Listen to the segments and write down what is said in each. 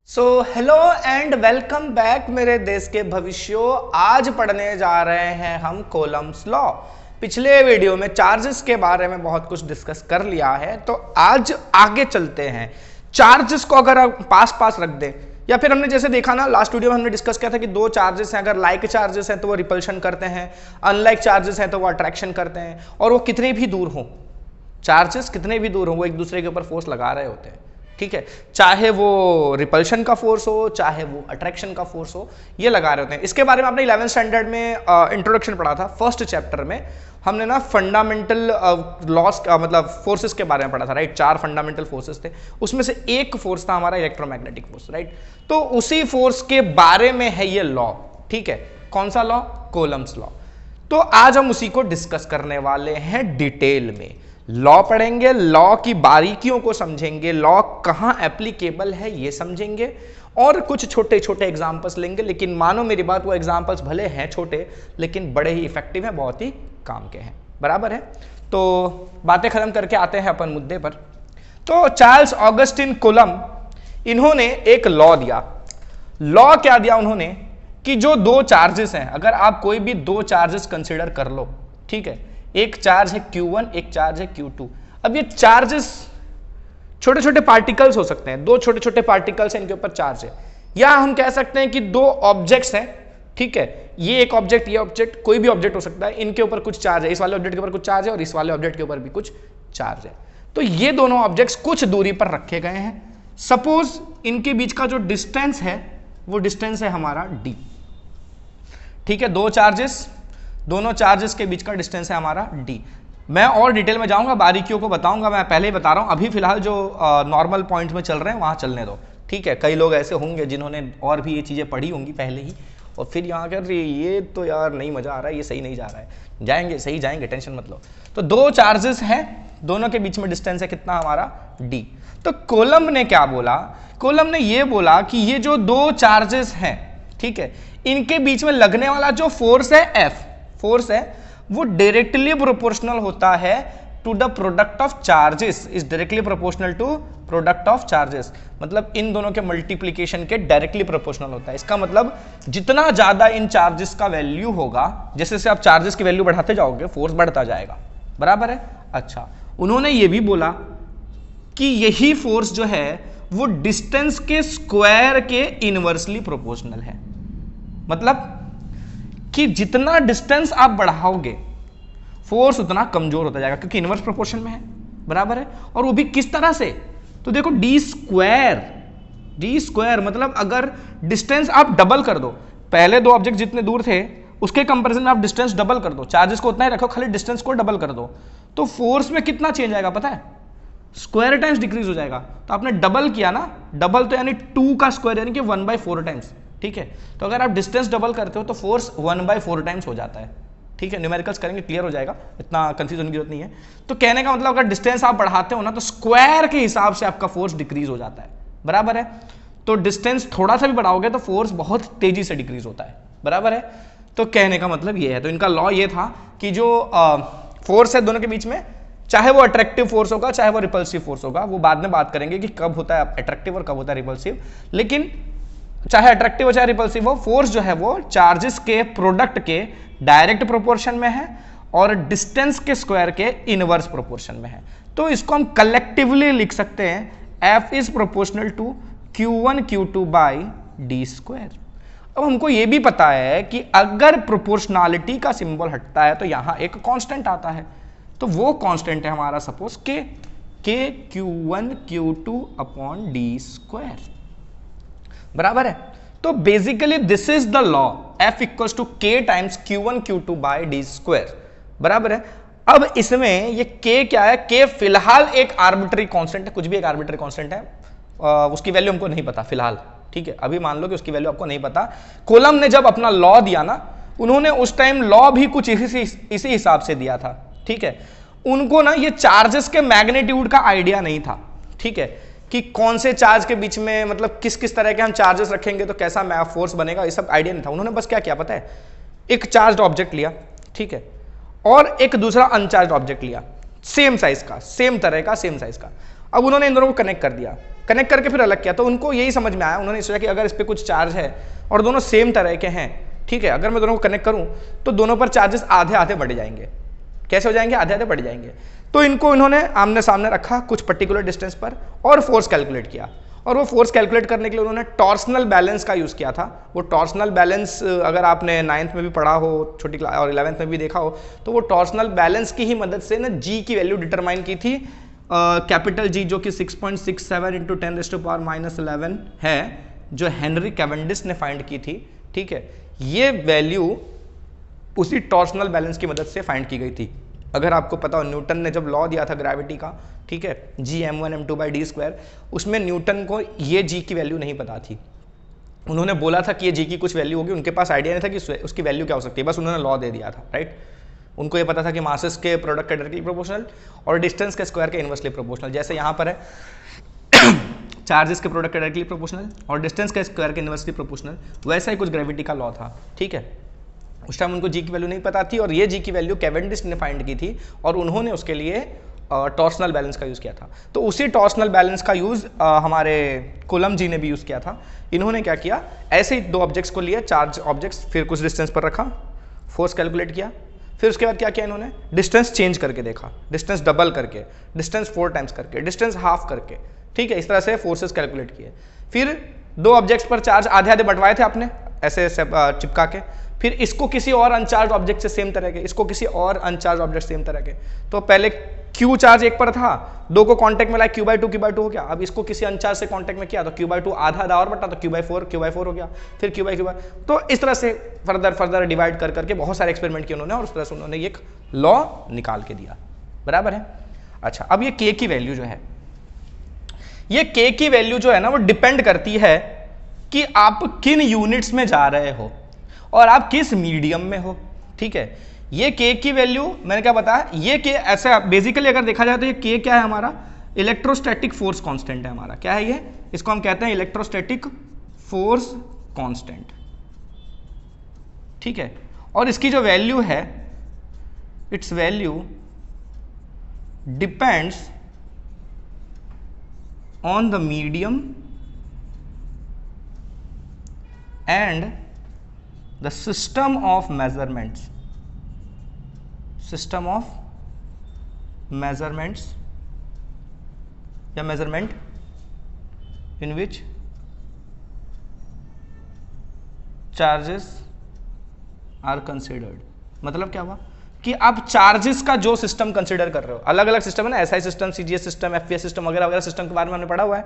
Hello and welcome back मेरे देश के भविष्यों। आज पढ़ने जा रहे हैं हम कोलम्स लॉ। पिछले वीडियो में चार्जेस के बारे में बहुत कुछ डिस्कस कर लिया है, तो आज आगे चलते हैं। चार्जेस को अगर आप पास पास रख दें, या फिर हमने जैसे देखा ना लास्ट वीडियो में हमने डिस्कस किया था कि दो चार्जेस हैं, अगर लाइक चार्जेस हैं तो वो रिपल्शन करते हैं, अनलाइक चार्जेस हैं तो वो अट्रैक्शन करते हैं, और वो कितने भी दूर हो, चार्जेस कितने भी दूर हो वो एक दूसरे के ऊपर फोर्स लगा रहे होते हैं। ठीक है, चाहे वो रिपल्शन का फोर्स हो चाहे वो अट्रैक्शन का फोर्स हो, ये लगा रहे होते हैं। इसके बारे में आपने 11th स्टैंडर्ड में इंट्रोडक्शन पढ़ा था। फर्स्ट चैप्टर में हमने ना फंडामेंटल लॉस मतलब फोर्सेस के बारे में पढ़ा था, राइट। 4 फंडामेंटल फोर्सेस थे, उसमें से एक फोर्स था हमारा इलेक्ट्रोमैग्नेटिक फोर्स, राइट। तो उसी फोर्स के बारे में है ये लॉ। ठीक है, कौन सा लॉ? Coulomb's law. तो आज हम उसी को डिस्कस करने वाले हैं डिटेल में। लॉ पढ़ेंगे, लॉ की बारीकियों को समझेंगे, लॉ कहां एप्लीकेबल है ये समझेंगे, और कुछ छोटे छोटे एग्जांपल्स लेंगे। लेकिन मानो मेरी बात, वो एग्जांपल्स भले हैं छोटे लेकिन बड़े ही इफेक्टिव हैं, बहुत ही काम के हैं, बराबर है। तो बातें खत्म करके आते हैं अपन मुद्दे पर। तो चार्ल्स ऑगस्टिन कोलम, इन्होंने एक लॉ दिया। लॉ क्या दिया उन्होंने कि जो दो चार्जेस हैं, अगर आप कोई भी दो चार्जेस कंसिडर कर लो, ठीक है, एक चार्ज है Q1, एक चार्ज है Q2। अब ये चार्जेस छोटे छोटे पार्टिकल्स हो सकते हैं, दो छोटे छोटे पार्टिकल्स हैं, इनके ऊपर चार्ज है। या हम कह सकते हैं कि दो ऑब्जेक्ट्स हैं, ठीक है, ये एक ऑब्जेक्ट, ये ऑब्जेक्ट, कोई भी ऑब्जेक्ट हो सकता है, इनके ऊपर कुछ चार्ज है, इस वाले ऑब्जेक्ट के ऊपर कुछ चार्ज है और इस वाले ऑब्जेक्ट के ऊपर भी कुछ चार्ज है। तो ये दोनों ऑब्जेक्ट्स कुछ दूरी पर रखे गए हैं। सपोज इनके बीच का जो डिस्टेंस है वो डिस्टेंस है हमारा d। ठीक है, दो चार्जेस, दोनों चार्जेस के बीच का डिस्टेंस है हमारा d। मैं और डिटेल में जाऊंगा, बारीकियों को बताऊंगा, मैं पहले ही बता रहा हूं। अभी फिलहाल जो नॉर्मल पॉइंट में चल रहे हैं वहां चलने दो, ठीक है। कई लोग ऐसे होंगे जिन्होंने और भी ये चीजें पढ़ी होंगी पहले ही, और फिर यहाँ कर ये तो यार नहीं मजा आ रहा है, ये सही नहीं जा रहा है। जाएंगे, सही जाएंगे, टेंशन मत लो। तो दो चार्जेस हैं, दोनों के बीच में डिस्टेंस है कितना हमारा d। तो कोलम ने क्या बोला? कोलम ने ये बोला कि ये जो दो चार्जेस हैं, ठीक है, इनके बीच में लगने वाला जो फोर्स है F, फोर्स है, वो डायरेक्टली प्रोपोर्शनल होता है to the product of charges, is directly proportional to product of charges. मतलब इन दोनों के मल्टीप्लिकेशन के डायरेक्टली प्रोपोर्शनल होता है। इसका मतलब जितना ज्यादा इन चार्जेस का वैल्यू होगा, जैसे जैसे आप चार्जेस की वैल्यू बढ़ाते जाओगे फोर्स बढ़ता जाएगा, बराबर है। अच्छा, उन्होंने ये भी बोला कि यही फोर्स जो है वो डिस्टेंस के स्क्वायर के इनवर्सली प्रोपोर्शनल है। मतलब कि जितना डिस्टेंस आप बढ़ाओगे फोर्स उतना कमजोर होता जाएगा, क्योंकि इनवर्स प्रोपोर्शन में है, बराबर है। और वो भी किस तरह से? तो देखो डी स्क्वायर मतलब अगर डिस्टेंस आप डबल कर दो, पहले दो ऑब्जेक्ट जितने दूर थे उसके कंपैरिजन में आप डिस्टेंस डबल कर दो, चार्जेस को उतना ही रखो, खाली डिस्टेंस को डबल कर दो, तो फोर्स में कितना चेंज आएगा पता है? स्क्वायर टाइम्स डिक्रीज हो जाएगा। तो आपने डबल किया ना, डबल तो यानी 2 का स्क्वायर यानी कि 1/4 टाइम्स, ठीक है। तो अगर आप डिस्टेंस डबल करते हो तो फोर्स 1/4 टाइम्स हो जाता है, ठीक है। न्यूमेरिकल्स करेंगे क्लियर हो जाएगा, इतना कंफ्यूज होने की जरूरत नहीं है। तो कहने का मतलब अगर डिस्टेंस आप बढ़ाते हो ना तो स्क्वायर के हिसाब से आपका फोर्स डिक्रीज हो जाता है, बराबर है। तो डिस्टेंस थोड़ा सा भी बढ़ाओगे तो फोर्स बहुत तेजी से डिक्रीज होता है, बराबर है। तो कहने का मतलब ये है। तो इनका लॉ ये था कि जो फोर्स है दोनों के बीच में, चाहे वो अट्रैक्टिव फोर्स होगा चाहे वो रिपल्सिव फोर्स होगा, वो बाद में बात करेंगे कि कब होता है अट्रैक्टिव और कब होता है रिपल्सिव, लेकिन चाहे अट्रैक्टिव हो चाहे रिपल्सिव हो, फोर्स जो है वो चार्जेस के प्रोडक्ट के डायरेक्ट प्रोपोर्शन में है और डिस्टेंस के स्क्वायर के इनवर्स प्रोपोर्शन में है। तो इसको हम कलेक्टिवली लिख सकते हैं F is proportional to Q1 Q2 by d square. अब हमको ये भी पता है कि अगर प्रोपोर्शनलिटी का सिंबल हटता है तो यहां एक कांस्टेंट आता है, तो वो कांस्टेंट है हमारा suppose K Q1 Q2 upon d square, बराबर है। तो basically this is the law, F equals to K times Q1 Q2 by d square, बराबर है। अब इसमें ये K क्या है? K फिलहाल एक आर्बिट्री कांस्टेंट है, कुछ भी एक आर्बिट्री कांस्टेंट है, उसकी वैल्यू हमको नहीं पता फिलहाल, ठीक है। अभी मान लो कि उसकी वैल्यू आपको नहीं पता। कोलम ने जब अपना लॉ दिया ना, उन्होंने उस टाइम लॉ भी कुछ इसी हिसाब से दिया था, ठीक है। उनको ना ये चार्जेस के मैग्नीट्यूड का आइडिया नहीं था, ठीक है, कि कौन से चार्ज के बीच में मतलब किस किस तरह के हम चार्जेस रखेंगे तो कैसा फोर्स बनेगा, ये सब आइडिया नहीं था। उन्होंने बस क्या किया पता है? एक चार्ज ऑब्जेक्ट लिया, ठीक है, और एक दूसरा अनचार्ज ऑब्जेक्ट लिया, सेम साइज का, सेम तरह का, सेम साइज का। अब उन्होंने इन दोनों को कनेक्ट कर दिया, कनेक्ट करके फिर अलग किया, तो उनको यही समझ में आया, उन्होंने सोचा कि अगर इस पर कुछ चार्ज है और दोनों सेम तरह के हैं, ठीक है, अगर मैं दोनों को कनेक्ट करूं तो दोनों पर चार्जेस आधे आधे बढ़ जाएंगे। कैसे हो जाएंगे? आधे आधे बढ़ जाएंगे। तो इनको इन्होंने आमने सामने रखा कुछ पर्टिकुलर डिस्टेंस पर और फोर्स कैलकुलेट किया, और वो फोर्स कैलकुलेट करने के लिए उन्होंने टॉर्सनल बैलेंस का यूज किया था। वो टॉर्सनल बैलेंस अगर आपने 9th में भी पढ़ा हो, छोटी क्लास, और 11th में भी देखा हो, तो वो टॉर्सनल बैलेंस की ही मदद से ना जी की वैल्यू डिटरमाइन की थी, कैपिटल जी जो कि 6.67 इंटू 10⁻⁻11 है, जो हेनरी कैवेंडिश ने फाइंड की थी, ठीक है। ये वैल्यू उसी टॉर्सनल बैलेंस की मदद से फाइंड की गई थी। अगर आपको पता हो, न्यूटन ने जब लॉ दिया था ग्रेविटी का, ठीक है, Gm1m2/d², उसमें न्यूटन को ये जी की वैल्यू नहीं पता थी। उन्होंने बोला था कि ये जी की कुछ वैल्यू होगी, उनके पास आइडिया नहीं था कि उसकी वैल्यू क्या हो सकती है, बस उन्होंने लॉ दे दिया था, राइट। उनको ये पता था कि मासेस के प्रोडक्ट के डायरेक्टली प्रोपोर्शनल और डिस्टेंस के स्क्वायर के इनवर्सली प्रोपोर्शनल। जैसे यहाँ पर है चार्जेस के प्रोडक्ट के डायरेक्टली प्रोपोर्शनल और डिस्टेंस के स्क्वायर के इनवर्सली प्रोपोर्शनल, वैसा ही कुछ ग्रेविटी का लॉ था, ठीक है। उस टाइम उनको जी की वैल्यू नहीं पता थी, और ये जी की वैल्यू कैवेंडिश ने फाइंड की थी, और उन्होंने उसके लिए टॉर्सनल बैलेंस का यूज़ किया था। तो उसी टॉर्सनल बैलेंस का यूज़ हमारे कूलम जी ने भी यूज़ किया था। इन्होंने क्या किया, ऐसे ही दो ऑब्जेक्ट्स को लिए, चार्ज ऑब्जेक्ट्स, फिर कुछ डिस्टेंस पर रखा, फोर्स कैलकुलेट किया, फिर उसके बाद क्या किया इन्होंने, डिस्टेंस चेंज करके देखा, डिस्टेंस डबल करके, डिस्टेंस 4 टाइम्स करके, डिस्टेंस हाफ करके, ठीक है, इस तरह से फोर्सेस कैलकुलेट किए। फिर दो ऑब्जेक्ट्स पर चार्ज आधे आधे बंटवाए थे आपने ऐसे चिपका के, फिर इसको किसी और अनचार्ज ऑब्जेक्ट से सेम तरह के, इसको किसी और अनचार्ज ऑब्जेक्ट सेम तरह के। तो पहले Q चार्ज एक पर था, दो को कांटेक्ट में लाया, Q/2 हो गया। अब इसको किसी अनचार्ज से कांटेक्ट में किया तो Q/2 आधा आधा और बटा, तो Q/4 हो गया, फिर Q/Q। तो इस तरह से फर्दर डिवाइड कर करके बहुत सारे एक्सपेरिमेंट किए उन्होंने, और उस तरह से उन्होंने एक लॉ निकाल के दिया, बराबर है। अच्छा, अब ये K की वैल्यू जो है, ये K की वैल्यू जो है ना, वो डिपेंड करती है कि आप किन यूनिट्स में जा रहे हो और आप किस मीडियम में हो, ठीक है। ये K की वैल्यू मैंने क्या बताया, ये K ऐसा बेसिकली अगर देखा जाए तो ये K क्या है हमारा, इलेक्ट्रोस्टैटिक फोर्स कांस्टेंट है हमारा। क्या है ये? इसको हम कहते हैं इलेक्ट्रोस्टैटिक फोर्स कांस्टेंट, ठीक है। और इसकी जो वैल्यू है, it's value depends on the medium and the system of measurements या measurement in which charges are considered। मतलब क्या हुआ कि आप चार्जेस का जो सिस्टम कंसिडर कर रहे हो, अलग अलग सिस्टम है ना, SI system, CGS system, FPS system वगैरह वगैरह सिस्टम के बारे में हमने पढ़ा हुआ है।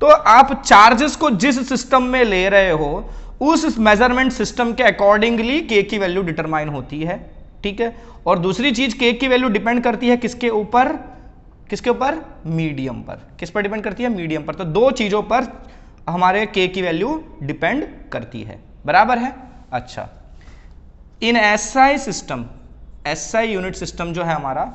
तो आप चार्जेस को जिस सिस्टम में ले रहे हो, उस मेजरमेंट सिस्टम के अकॉर्डिंगली K की वैल्यू डिटरमाइन होती है, ठीक है। और दूसरी चीज, K की वैल्यू डिपेंड करती है किसके ऊपर, मीडियम पर। किस पर डिपेंड करती है? मीडियम पर। तो दो चीजों पर हमारे K की वैल्यू डिपेंड करती है, बराबर है। अच्छा, इन SI system, SI unit system जो है हमारा,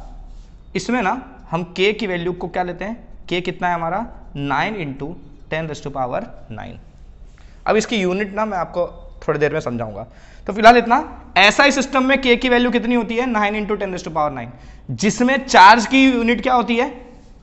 इसमें ना हम K की वैल्यू को क्या लेते हैं, K कितना है हमारा, 9 × 10⁻⁹। अब इसकी यूनिट ना मैं आपको थोड़ी देर में समझाऊंगा, तो फिलहाल इतना। SI सिस्टम में K की वैल्यू कितनी होती है, 9 × 10⁻⁹, जिसमें चार्ज की यूनिट क्या होती है,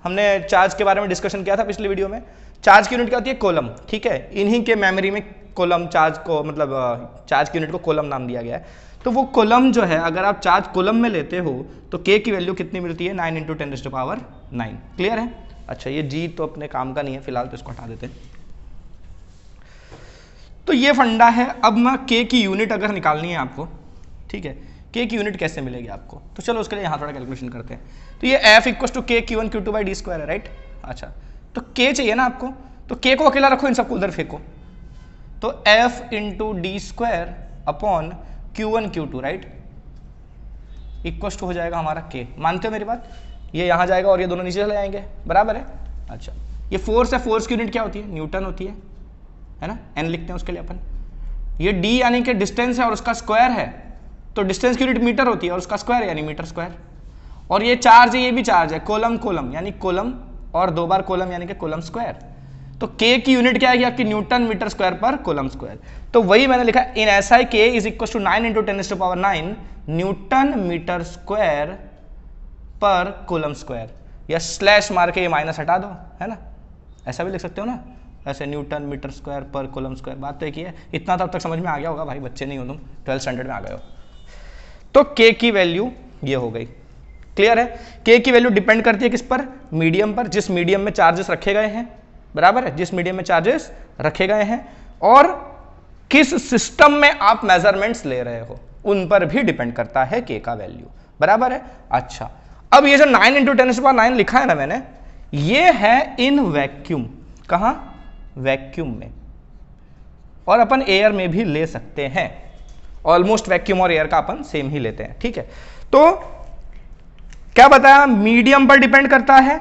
हमने चार्ज के बारे में डिस्कशन किया था पिछली वीडियो में। चार्ज की यूनिट क्या होती है, कोलम, ठीक है। इन्हीं के मेमोरी में कोलम चार्ज को, मतलब चार्ज की यूनिट को कोलम नाम दिया गया है। तो वो कोलम जो है, अगर आप चार्ज कोलम में लेते हो तो K की वैल्यू कितनी मिलती है, 9 × 10⁻⁹। क्लियर है? अच्छा, ये G तो अपने काम का नहीं है, फिलहाल तो इसको हटा देते हैं। तो ये फंडा है। अब मैं K की यूनिट अगर निकालनी है आपको, ठीक है, K की यूनिट कैसे मिलेगी आपको, तो चलो उसके लिए यहाँ थोड़ा कैलकुलेशन करते हैं। तो ये F = K Q1 Q2/d² है, राइट। अच्छा, तो K चाहिए ना आपको, तो K को अकेला रखो, इन सबको उधर फेंको, तो F × d² upon Q1 Q2, right, equal to हो जाएगा हमारा K। मानते हो मेरी बात? ये यहाँ जाएगा और ये दोनों नीचे चले जाएंगे, बराबर है। अच्छा, ये फोर्स है, फोर्स की यूनिट क्या होती है, न्यूटन होती है ना, N लिखते हैं उसके लिए अपन। ये D यानी कि डिस्टेंस है और उसका स्क्वायर है, तो डिस्टेंस की यूनिट मीटर होती है और उसका स्क्वायर यानी मीटर स्क्वायर। और ये चार्ज है, ये भी चार्ज है, कोलम यानी कोलम, और 2 बार कोलम यानी कि कोलम स्क्वायर। तो K की यूनिट क्या है आपकी, न्यूटन मीटर स्क्वायर पर कोलम स्क्वायर। तो वही मैंने लिखा, in SI K = 9 × 10⁻⁹ newton metre square पर कोलम स्क्वायर। या स्लैश मार के ये माइनस हटा दो, है ना, ऐसा भी लिख सकते हो ना, ऐसे न्यूटन मीटर स्क्वायर पर कूलम स्क्वायर। बात तो एक ही है। इतना तब तक समझ में आ गया होगा भाई, बच्चे नहीं हो तुम, 12th स्टैंडर्ड में आ गए हो। तो के की वैल्यू ये हो गई, क्लियर है। के की वैल्यू डिपेंड करती है किस पर, मीडियम पर, जिस मीडियम में चार्जेस रखे गए हैं, बराबर है, जिस मीडियम में चार्जेस रखे गए हैं, और किस सिस्टम में आप मेजरमेंट्स ले रहे हो उन पर भी डिपेंड करता है के का वैल्यू, बराबर है। अच्छा, अब ये जो 9 × 10⁹ लिखा है ना मैंने, ये है इन वैक्यूम, कहां, वैक्यूम में, और अपन एयर में भी ले सकते हैं, ऑलमोस्ट वैक्यूम और एयर का अपन सेम ही लेते हैं, ठीक है। तो क्या बताया, मीडियम पर डिपेंड करता है।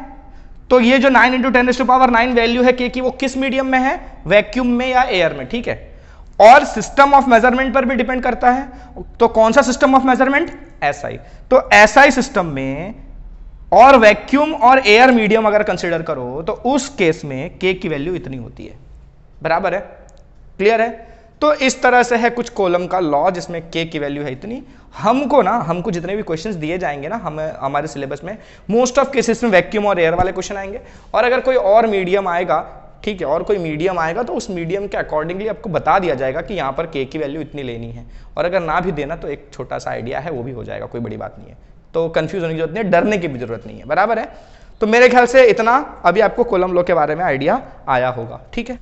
तो ये जो 9 × 10⁹ वैल्यू है के की, वो किस मीडियम में है, वैक्यूम में या एयर में, ठीक है। और सिस्टम ऑफ मेजरमेंट पर भी डिपेंड करता है। तो कौन सा सिस्टम ऑफ मेजरमेंट, एसआई। तो एसआई सिस्टम में और वैक्यूम और एयर मीडियम अगर कंसीडर करो तो उस केस में के की वैल्यू इतनी होती है, बराबर है, क्लियर है। तो इस तरह से है कुछ कॉलम का लॉ जिसमें के की वैल्यू है इतनी। हमको जितने भी क्वेश्चंस दिए जाएंगे ना हमारे सिलेबस में, मोस्ट ऑफ केसेस में वैक्यूम और एयर वाले क्वेश्चन आएंगे, और अगर कोई और मीडियम आएगा, ठीक है, और कोई मीडियम आएगा तो उस मीडियम के अकॉर्डिंगली आपको बता दिया जाएगा कि यहाँ पर के की वैल्यू इतनी लेनी है, और अगर ना भी देना तो एक छोटा सा आइडिया है वो भी हो जाएगा, कोई बड़ी बात नहीं है। तो कंफ्यूज होने की जरूरत नहीं है, डरने की भी जरूरत नहीं है, बराबर है। तो मेरे ख्याल से इतना अभी आपको कॉलम लॉ के बारे में आइडिया आया होगा, ठीक है।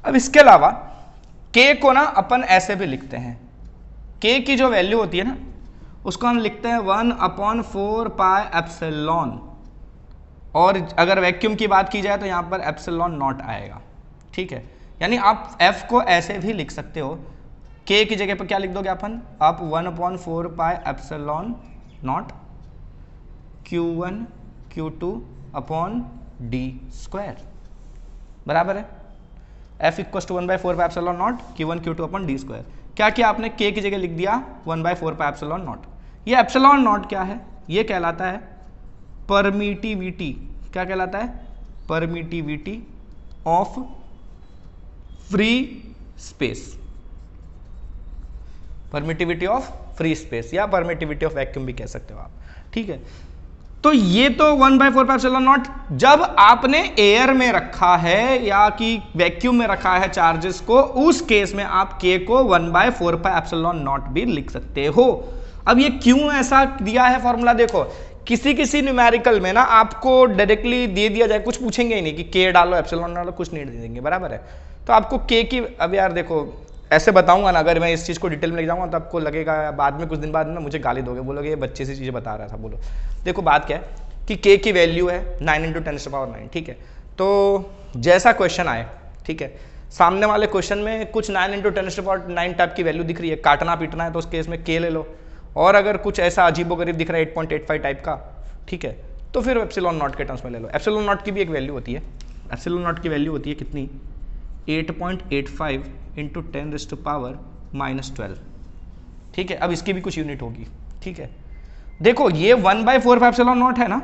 अब इसके अलावा के को ना अपन ऐसे भी लिखते हैं, के की जो वैल्यू होती है ना उसको हम लिखते हैं 1/4πε, और अगर वैक्यूम की बात की जाए तो यहां पर ε0 आएगा, ठीक है। यानी आप f को ऐसे भी लिख सकते हो, k की जगह पर क्या लिख दोगे अपन, आप 1/4πε0 q1 q2/d², बराबर है। f = 1/4πε0 q1 q2/d²। क्या किया आपने, k की जगह लिख दिया 1/4πε0। ये ε0 क्या है, ये कहलाता है परमिटिविटी। क्या कहलाता है, permittivity of free space, permittivity of free space, या परमिटिविटी ऑफ वैक्यूम भी कह सकते हो आप, ठीक है। तो ये तो 1/4πε0 जब आपने एयर में रखा है या कि वैक्यूम में रखा है चार्जेस को, उस केस में आप के को 1/4πε0 भी लिख सकते हो। अब ये क्यों ऐसा दिया है फॉर्मूला, देखो किसी न्यूमेरिकल में ना आपको डायरेक्टली दे दिया जाए, कुछ पूछेंगे ही नहीं कि के डालो एप्सिलॉन डालो, कुछ नहीं दे देंगे, बराबर है। तो आपको के की, अब यार देखो ऐसे बताऊंगा ना, अगर मैं इस चीज को डिटेल में ले जाऊंगा तो आपको लगेगा बाद में, कुछ दिन बाद में मुझे गाली दोगे, बोलोगे ये बच्चे से चीजें बता रहा था। बोलो देखो बात क्या है कि के की वैल्यू है 9 × 10⁹, ठीक है। तो जैसा क्वेश्चन आए, ठीक है, सामने वाले क्वेश्चन में कुछ 9 × 10⁹ टाइप की वैल्यू दिख रही है, काटना पीटना है तो उस केस में के ले लो, और अगर कुछ ऐसा अजीबोगरीब दिख रहा है 8.85 टाइप का, ठीक है, तो फिर ε0 के टर्म्स में ले लो। ε0 की भी एक वैल्यू होती है, ε0 की वैल्यू होती है कितनी, 8.85 × 10⁻⁻12, ठीक है। अब इसकी भी कुछ यूनिट होगी, ठीक है। देखो ये 1/4πε0 है ना,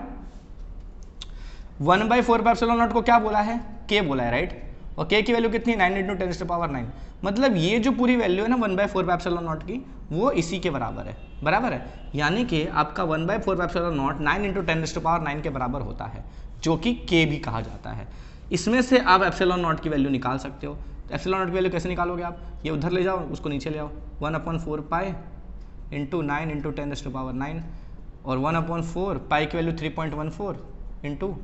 1/4πε0 को क्या बोला है, के बोला है, राइट। और के की वैल्यू कितनी, 9 × 10⁻⁹। मतलब ये जो पूरी वैल्यू है ना 1/4πε0 की, वो इसी के बराबर है, बराबर है। यानी कि आपका 1/4πε0 9 × 10⁻⁹ के बराबर होता है, जो कि के भी कहा जाता है। इसमें से आप ε0 की वैल्यू निकाल सकते हो। तो ε0 की वैल्यू कैसे निकालोगे आप, ये उधर ले जाओ, उसको नीचे ले आओ, 1/4π × 9 × 10⁻⁹, और 1/4 पाई की वैल्यू 3.14 ×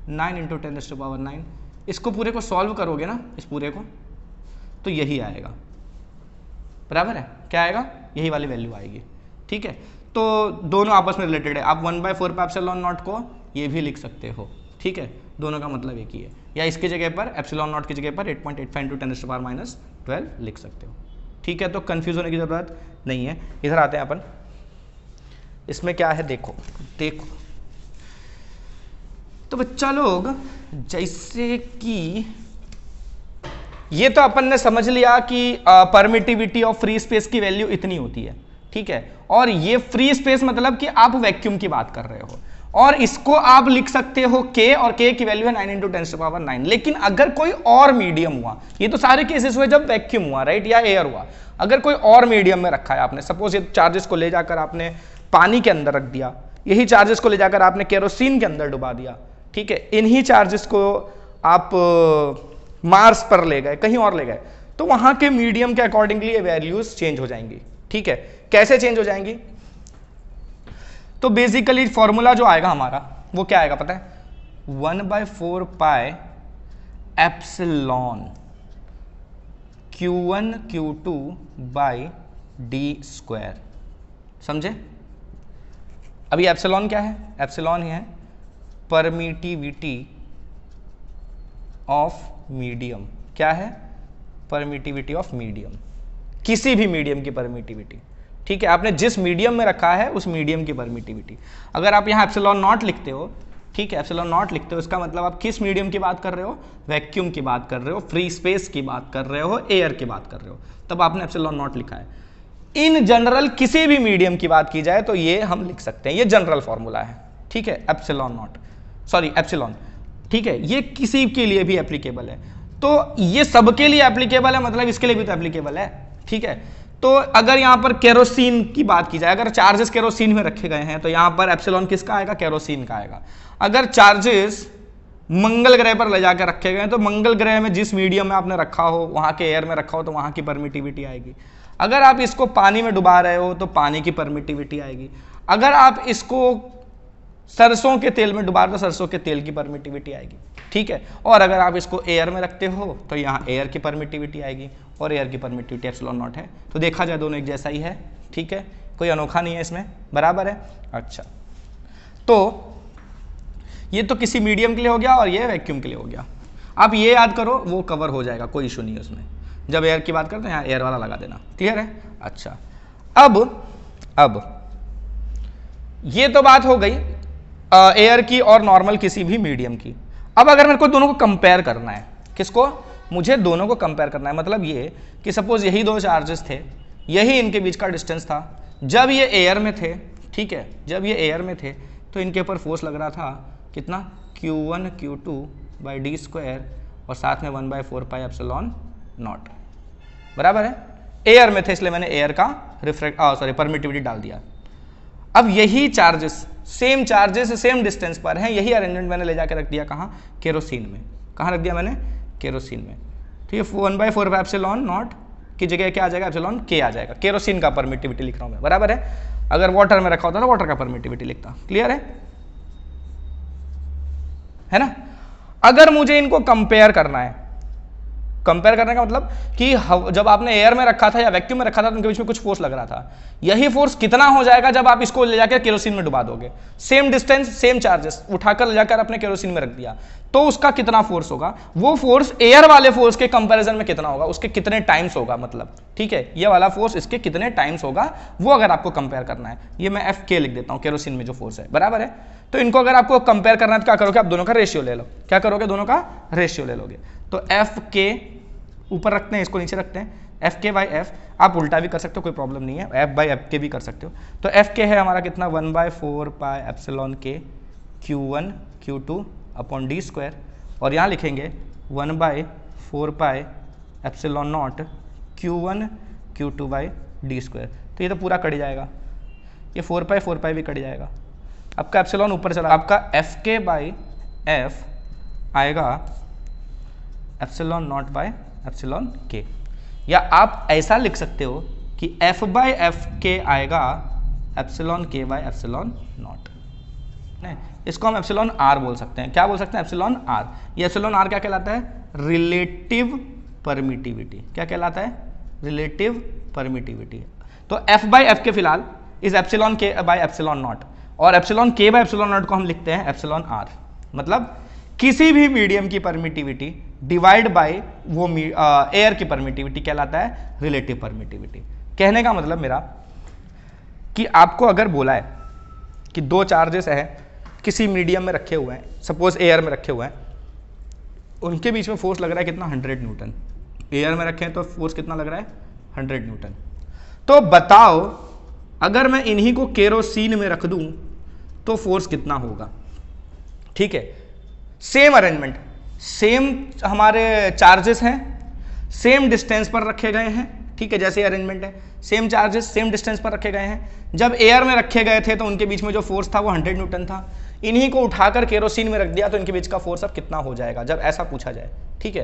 9 × 10⁻⁹। इसको पूरे को सॉल्व करोगे ना, इस पूरे को, तो यही आएगा, बराबर है। क्या आएगा, यही वाली वैल्यू आएगी, ठीक है। तो दोनों आपस में रिलेटेड है। आप 1/4πε0 को ये भी लिख सकते हो, ठीक है, दोनों का मतलब एक ही है। या इसके जगह पर ε0 की जगह पर 8.85 × 10⁻12 लिख सकते हो, ठीक है। तो कंफ्यूज होने की जरूरत नहीं है। इधर आते हैं अपन, इसमें क्या है देखो, तो बच्चा लोग जैसे कि ये तो अपन ने समझ लिया कि परमिटिविटी ऑफ फ्री स्पेस की वैल्यू इतनी होती है, ठीक है। और ये फ्री स्पेस मतलब कि आप वैक्यूम की बात कर रहे हो, और इसको आप लिख सकते हो के, और के की वैल्यू है 9 × 10⁻⁹। लेकिन अगर कोई और मीडियम हुआ, ये तो सारे केसेस हुए जब वैक्यूम हुआ, राइट, या एयर हुआ। अगर कोई और मीडियम में रखा है आपने, सपोज ये चार्जेस को ले जाकर आपने पानी के अंदर रख दिया, यही चार्जेस को ले जाकर आपने केरोसिन के अंदर डुबा दिया, ठीक है, इन्हीं चार्जेस को आप मार्स पर ले गए, कहीं और ले गए, तो वहां के मीडियम के अकॉर्डिंगली ये वैल्यूज चेंज हो जाएंगी, ठीक है। कैसे चेंज हो जाएंगी? तो बेसिकली फॉर्मूला जो आएगा हमारा वो क्या आएगा पता है? 1/4 pi epsilon Q1 Q2 by d square. समझे? अभी एप्सिलॉन क्या है? एप्सिलॉन ही है परमिटिविटी ऑफ मीडियम। क्या है? परमिटिविटी ऑफ मीडियम, किसी भी मीडियम की परमिटिविटी, ठीक है। आपने जिस मीडियम में रखा है उस मीडियम की परमिटिविटी। अगर आप यहाँ एप्सिलॉन नॉट लिखते हो, ठीक है, एप्सिलॉन नॉट लिखते हो, इसका मतलब आप किस मीडियम की बात कर रहे हो? वैक्यूम की बात कर रहे हो, फ्री स्पेस की बात कर रहे हो, एयर की बात कर रहे हो, तब आपने एप्सिलॉन नॉट लिखा है। इन जनरल किसी भी मीडियम की बात की जाए तो ये हम लिख सकते हैं, ये जनरल फॉर्मूला है, ठीक है, एप्सिलॉन नॉट, सॉरी एप्सिलॉन, ठीक है, ये किसी के लिए भी एप्लीकेबल है। तो ये सबके लिए एप्लीकेबल है, मतलब इसके लिए भी तो एप्लीकेबल है, ठीक है। तो अगर यहां पर केरोसिन की बात की जाए, अगर चार्जेस केरोसिन में रखे गए हैं तो यहां पर एप्सिलॉन किसका आएगा? केरोसिन का आएगा। अगर चार्जेस मंगल ग्रह पर ले जाकर रखे गए तो मंगल ग्रह में जिस मीडियम में आपने रखा हो, वहां के एयर में रखा हो, तो वहां की परमिटिविटी आएगी। अगर आप इसको पानी में डुबा रहे हो तो पानी की परमिटिविटी आएगी। अगर आप इसको सरसों के तेल में डुबा रहे हो तो सरसों के तेल की परमिटिविटी आएगी, ठीक है। और अगर आप इसको एयर में रखते हो तो यहाँ एयर की परमिटिविटी आएगी, और एयर की परमिटिविटी एप्सिलॉन नॉट है। तो देखा जाए दोनों एक जैसा ही है, ठीक है, कोई अनोखा नहीं है इसमें, बराबर है। अच्छा, तो ये तो किसी मीडियम के लिए हो गया और ये वैक्यूम के लिए हो गया। आप ये याद करो, वो कवर हो जाएगा, कोई इशू नहीं है उसमें। जब एयर की बात करते हैं यहाँ एयर वाला लगा देना, क्लियर है। अच्छा, अब ये तो बात हो गई एयर की और नॉर्मल किसी भी मीडियम की। अब अगर मेरे को दोनों को कंपेयर करना है, किसको? मुझे दोनों को कंपेयर करना है। मतलब ये कि सपोज यही दो चार्जेस थे, यही इनके बीच का डिस्टेंस था, जब ये एयर में थे, ठीक है, जब ये एयर में थे तो इनके ऊपर फोर्स लग रहा था कितना? Q1 Q2 by d square, और साथ में 1/4 पाई एप्सिलॉन नॉट, बराबर है। एयर में थे इसलिए मैंने एयर का परमिटिविटी डाल दिया। अब यही charges, same charges same distance पर हैं, यही अरेंजमेंट मैंने ले जाकर रख दिया कहाँ? केरोसिन में। कहाँ रख दिया मैंने? केरोसिन में, ठीक है। 1/4 पाई एप्सिलॉन नॉट की जगह क्या आ जाएगा? एप्सिलॉन के आ जाएगा। केरोसिन का परमिटिविटी लिख रहा हूं मैं, बराबर है। अगर वाटर में रखा होता तो वाटर का परमिटिविटी लिखता, क्लियर है ना। अगर मुझे इनको कंपेयर करना है, कंपेयर करने का मतलब कि जब आपने एयर में रखा था या वैक्यूम में रखा था तो उनके बीच में कुछ फोर्स लग रहा था, यही फोर्स कितना हो जाएगा जब आप इसको ले जाकर केरोसिन में डुबा दोगे? सेम डिस्टेंस सेम चार्जेस उठाकर ले जाकर अपने केरोसिन में रख दिया, तो उसका कितना फोर्स होगा? वो फोर्स एयर वाले फोर्स के कंपैरिजन में कितना होगा? उसके कितने टाइम्स होगा, मतलब, ठीक है, ये वाला फोर्स इसके कितने टाइम्स होगा, वो अगर आपको कंपेयर करना है। ये मैं FK लिख देता हूं, केरोसिन में जो फोर्स है, बराबर है। तो इनको अगर आपको कंपेयर करना है तो क्या करोगे? आप दोनों का रेशियो ले लो। क्या करोगे? दोनों का रेशियो ले लोगे। तो FK ऊपर रखते हैं, इसको नीचे रखते हैं, FK/F। आप उल्टा भी कर सकते हो, कोई प्रॉब्लम नहीं है, F/FK भी कर सकते हो। तो FK है हमारा कितना? 1/4 pi epsilon K Q1 Q2 upon d square, और यहाँ लिखेंगे 1/4 pi epsilon not Q1 Q2 by d square. तो ये तो पूरा कट जाएगा, ये 4 पाई भी कट जाएगा। आपका एप्सिलॉन ऊपर चला, आपका FK/F आएगा epsilon not by epsilon K। या आप ऐसा लिख सकते हो कि F/FK आएगा epsilon K by epsilon not. नहीं, इसको हम एप्सिलॉन R बोल सकते हैं। क्या बोल सकते हैं? Epsilon R। ये एप्सिलॉन R क्या कहलाता है? Relative permittivity. क्या कहलाता है? Relative permittivity. तो F/F के फिलहाल is epsilon K by epsilon not, और epsilon K by epsilon not को हम लिखते हैं एप्सिलॉन R। मतलब किसी भी मीडियम की परमिटिविटी डिवाइड बाय वो एयर की परमिटिविटी कहलाता है रिलेटिव परमिटिविटी। कहने का मतलब मेरा कि आपको अगर बोला है कि दो चार्जेस हैं, किसी मीडियम में रखे हुए हैं, सपोज एयर में रखे हुए हैं, उनके बीच में फोर्स लग रहा है कितना? 100 न्यूटन। एयर में रखे हैं तो फोर्स कितना लग रहा है? 100 न्यूटन। तो बताओ अगर मैं इन्हीं को केरोसिन में रख दूं तो फोर्स कितना होगा? ठीक है, सेम अरेंजमेंट, सेम हमारे चार्जेस हैं, सेम डिस्टेंस पर रखे गए हैं, ठीक है, जैसे अरेंजमेंट है, सेम चार्जेस सेम डिस्टेंस पर रखे गए हैं। जब एयर में रखे गए थे तो उनके बीच में जो फोर्स था वो 100 न्यूटन था। इन्हीं को उठाकर केरोसिन में रख दिया तो इनके बीच का फोर्स अब कितना हो जाएगा, जब ऐसा पूछा जाए। ठीक है,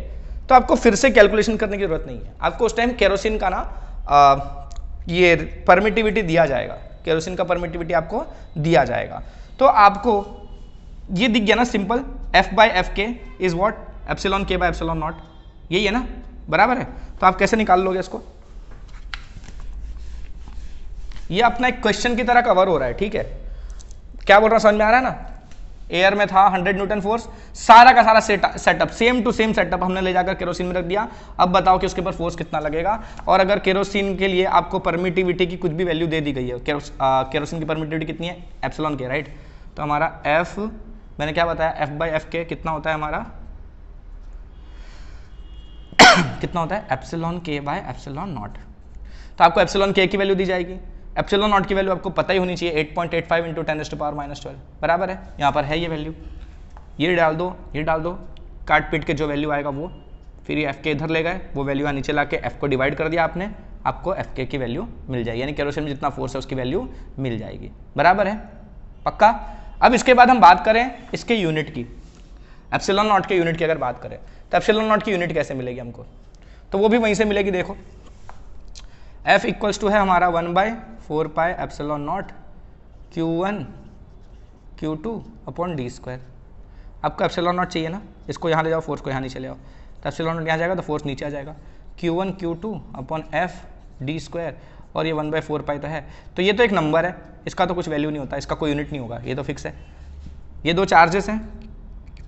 तो आपको फिर से कैलकुलेशन करने की जरूरत नहीं है। आपको उस टाइम केरोसिन का ना ये परमिटिविटी दिया जाएगा, केरोसिन का परमिटिविटी आपको दिया जाएगा। तो आपको ये दिख गया ना सिंपल, F बाई एफ के इज वॉट, एप्सिलॉन के बाई एप्सिलॉन नॉट, यही है ना, बराबर है। तो आप कैसे निकाल लोगे इसको, ये अपना एक क्वेश्चन की तरह कवर हो रहा है। ठीक है, क्या बोल रहा हूं, समझ में आ रहा है ना। एयर में था 100 न्यूटन फोर्स, सारा का सारा setup same to same setup हमने ले जाकर केरोसिन में रख दिया। अब बताओ कि उसके ऊपर फोर्स कितना लगेगा। और अगर केरोसिन के लिए आपको परमिटिविटी की कुछ भी वैल्यू दे दी गई है, केरोसिन की परमिटिविटी कितनी है, एप्सिलॉन के, राइट। तो हमारा एफ, मैंने क्या बताया, F बाई एफ के कितना होता है हमारा कितना होता है, एप्सिलॉन के बाय एप्सिलॉन नॉट। तो आपको एप्सिलॉन के की वैल्यू दी जाएगी, एप्सिलॉन नॉट की वैल्यू आपको पता ही होनी चाहिए, 8.85 इंटू 10⁻⁻12, बराबर है। यहाँ पर है ये वैल्यू, ये डाल दो, ये डाल दो, काट पीट के जो वैल्यू आएगा वो, फिर ये एफ के इधर ले गए, वो वैल्यू यहाँ नीचे ला के एफ को डिवाइड कर दिया आपने, आपको एफ के की वैल्यू मिल जाएगी, यानी केरोसिन में जितना फोर्स है उसकी वैल्यू मिल जाएगी, बराबर है, पक्का। अब इसके बाद हम बात करें इसके यूनिट की, एप्सिलॉन नॉट के यूनिट की अगर बात करें तो एप्सिलॉन नॉट की यूनिट कैसे मिलेगी हमको, तो वो भी वहीं से मिलेगी। देखो F इक्वल्स टू है हमारा 1/4 pi epsilon not Q1 Q2 upon d square. आपको एप्सिलॉन नॉट चाहिए ना, इसको यहाँ ले जाओ, फोर्स को यहाँ नीचे ले आओ, तो एप्सिलॉन नॉट यहाँ जाएगा तो फोर्स नीचे आ जाएगा, Q1 Q2 upon F D square, और ये 1/4 पाई तो है। तो ये तो एक नंबर है, इसका तो कुछ वैल्यू नहीं होता, इसका कोई यूनिट नहीं होगा, ये तो फिक्स है। ये दो चार्जेस हैं,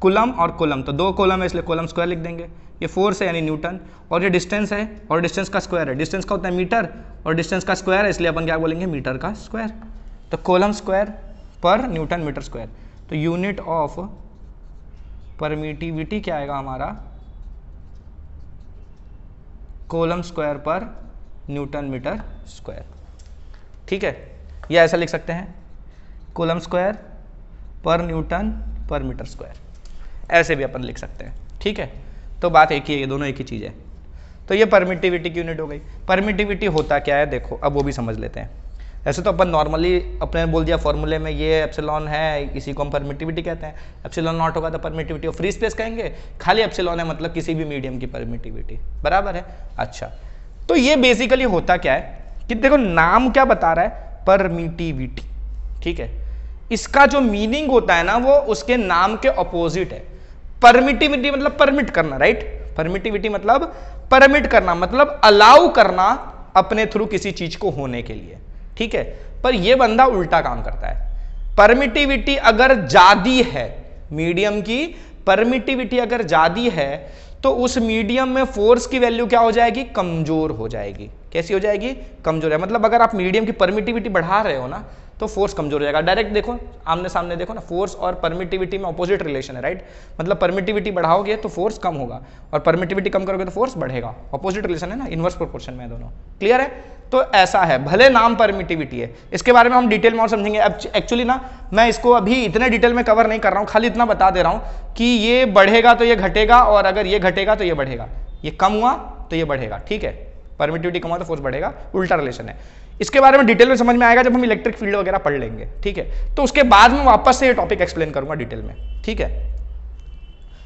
कूलम और कूलम, तो दो कूलम है इसलिए कूलम स्क्वायर लिख देंगे। ये फोर्स है यानी न्यूटन, और ये डिस्टेंस है और डिस्टेंस का स्क्वायर है, डिस्टेंस का होता है मीटर और डिस्टेंस का स्क्वायर है, इसलिए अपन क्या बोलेंगे, मीटर का स्क्वायर। तो कूलम स्क्वायर पर न्यूटन मीटर स्क्वायर, तो यूनिट ऑफ परमिटिविटी क्या आएगा हमारा, कूलम स्क्वायर पर न्यूटन मीटर स्क्वायर। ठीक है, या ऐसा लिख सकते हैं, कूलम स्क्वायर पर न्यूटन पर मीटर स्क्वायर, ऐसे भी अपन लिख सकते हैं। ठीक है, तो बात एक ही है, ये दोनों एक ही चीज़ है। तो ये परमिटिविटी की यूनिट हो गई। परमिटिविटी होता क्या है देखो, अब वो भी समझ लेते हैं। ऐसे तो अपन नॉर्मली अपने बोल दिया फॉर्मूले में, ये एप्सिलॉन है, इसी को हम परमिटिविटी कहते हैं। एप्सिलॉन नॉट होगा तो परमिटिविटी ऑफ फ्री स्पेस कहेंगे, खाली एप्सिलॉन है मतलब किसी भी मीडियम की परमिटिविटी, बराबर है। अच्छा, तो ये बेसिकली होता क्या है कि देखो नाम क्या बता रहा है, परमिटिविटी। ठीक है, इसका जो मीनिंग होता है ना वो उसके नाम के ऑपोजिट है। परमिटिविटी मतलब परमिट करना, राइट। परमिटिविटी मतलब परमिट करना, मतलब अलाउ करना अपने थ्रू किसी चीज को होने के लिए। ठीक है, पर यह बंदा उल्टा काम करता है। परमिटिविटी अगर ज्यादा है मीडियम की, परमिटिविटी अगर ज्यादा है तो उस मीडियम में फोर्स की वैल्यू क्या हो जाएगी, कमजोर हो जाएगी। कैसी हो जाएगी, कमजोर है। मतलब अगर आप मीडियम की परमिटिविटी बढ़ा रहे हो ना तो फोर्स कमजोर हो जाएगा। डायरेक्ट देखो, आमने सामने देखो ना, फोर्स और परमिटिविटी में ऑपोजिट रिलेशन है, राइट। मतलब परमिटिविटी बढ़ाओगे तो फोर्स कम होगा और परमिटिविटी कम करोगे तो फोर्स बढ़ेगा। ऑपोजिट रिलेशन है ना, इनवर्स प्रोपोर्शन में दोनों। क्लियर है, तो ऐसा है। भले नाम परमिटिविटी है, इसके बारे में हम डिटेल में और समझेंगे। अब एक्चुअली ना मैं इसको अभी इतने डिटेल में कवर नहीं कर रहा हूं, खाली इतना बता दे रहा हूं कि ये बढ़ेगा तो ये घटेगा, और अगर ये घटेगा तो ये बढ़ेगा, ये कम हुआ तो ये बढ़ेगा। ठीक है, परमिटिविटी कम हुआ तो फोर्स बढ़ेगा, उल्टा रिलेशन है। इसके बारे में डिटेल में समझ में आएगा जब हम इलेक्ट्रिक फील्ड वगैरह पढ़ लेंगे। ठीक है, तो उसके बाद में वापस से ये टॉपिक एक्सप्लेन करूंगा डिटेल में। ठीक है,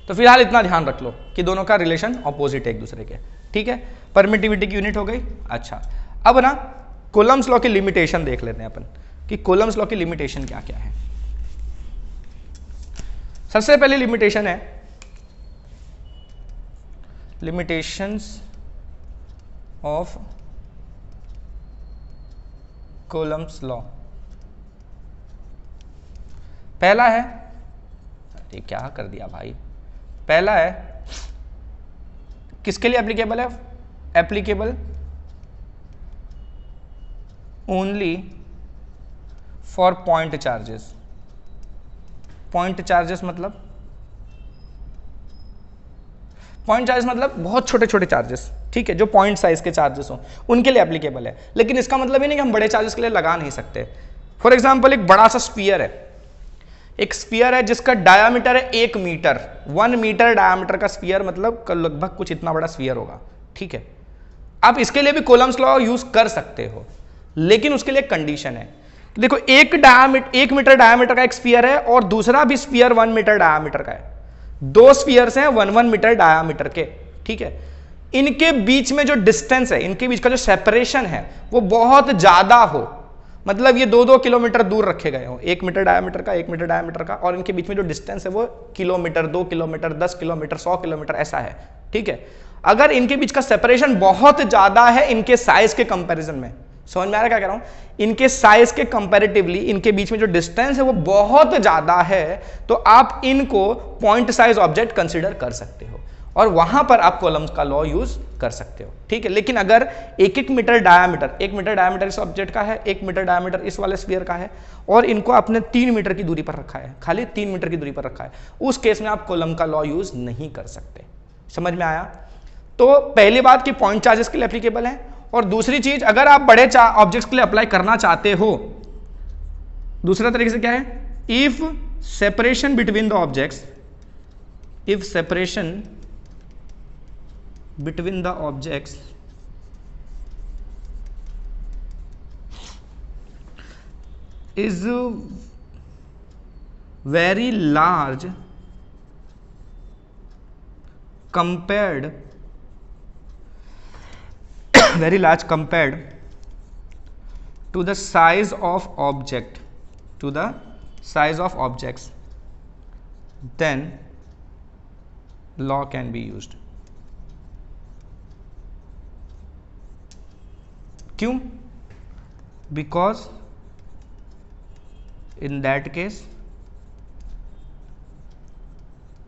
तो फिलहाल इतना ध्यान रख लो कि दोनों का रिलेशन ऑपोजिट है एक दूसरे के। ठीक है, परमिटिविटी की यूनिट हो गई। अच्छा, अब ना कूलम्स लॉ की लिमिटेशन देख लेते हैं अपन कि कूलम्स लॉ की लिमिटेशन क्या क्या है। सबसे पहली लिमिटेशन है लिमिटेशंस ऑफ कूलम्स लॉ। पहला है, ये क्या कर दिया भाई, पहला है किसके लिए एप्लीकेबल है, applicable only for point charges. Point charges मतलब, पॉइंट चार्जेस मतलब बहुत छोटे छोटे चार्जेस। ठीक है, जो पॉइंट साइज के चार्जेस हो उनके लिए एप्लीकेबल है। लेकिन इसका मतलब ये नहीं कि हम बड़े चार्जेस के लिए लगा नहीं सकते। फॉर एग्जांपल, एक बड़ा सा स्फीयर है, एक स्फीयर है जिसका डायामीटर है 1 मीटर, 1 मीटर डायामीटर का स्फीयर, मतलब लगभग कुछ इतना बड़ा स्फीयर होगा। ठीक है, आप इसके लिए भी कोलम्स लॉ यूज कर सकते हो, लेकिन उसके लिए कंडीशन है। देखो, एक मीटर डायामीटर का एक स्फीयर है और दूसरा भी स्फीयर 1 मीटर डायामीटर का है। दो स्फीयर्स हैं 1 मीटर डायामीटर के, ठीक है। इनके बीच में जो डिस्टेंस है, इनके बीच का जो सेपरेशन है वो बहुत ज्यादा हो, मतलब ये 2-2 किलोमीटर दूर रखे गए हो, 1 मीटर डायामीटर का, 1 मीटर डायामीटर का, और इनके बीच में जो डिस्टेंस है वो किलोमीटर, 2 किलोमीटर, 10 किलोमीटर, 100 किलोमीटर ऐसा है, ठीक है। अगर इनके बीच का सेपरेशन बहुत ज्यादा है इनके साइज के कंपैरिजन में, समझ में आ रहा है क्या कह रहा हूं? इनके साइज के कंपैरेटिवली इनके बीच में जो डिस्टेंस है वो बहुत ज्यादा है, तो आप इनको पॉइंट साइज ऑब्जेक्ट कंसीडर कर सकते हो और वहां पर आप कॉलम्स का लॉ यूज कर सकते हो, ठीक है। लेकिन अगर 1-1 मीटर डायामीटर, 1 मीटर डायामीटर इस ऑब्जेक्ट का है, 1 मीटर डायामीटर इस वाले स्फीयर का है, और इनको आपने 3 मीटर की दूरी पर रखा है, खाली 3 मीटर की दूरी पर रखा है, उस केस में आप कॉलम का लॉ यूज नहीं कर सकते। समझ में आया? तो पहली बात कि पॉइंट चार्जेस के लिए एप्लीकेबल है, और दूसरी चीज, अगर आप बड़े ऑब्जेक्ट्स के लिए अप्लाई करना चाहते हो, दूसरा तरीके से क्या है, if separation between the objects, if separation between the objects is very large compared to the size of objects, then law can be used. क्यों? Because in that case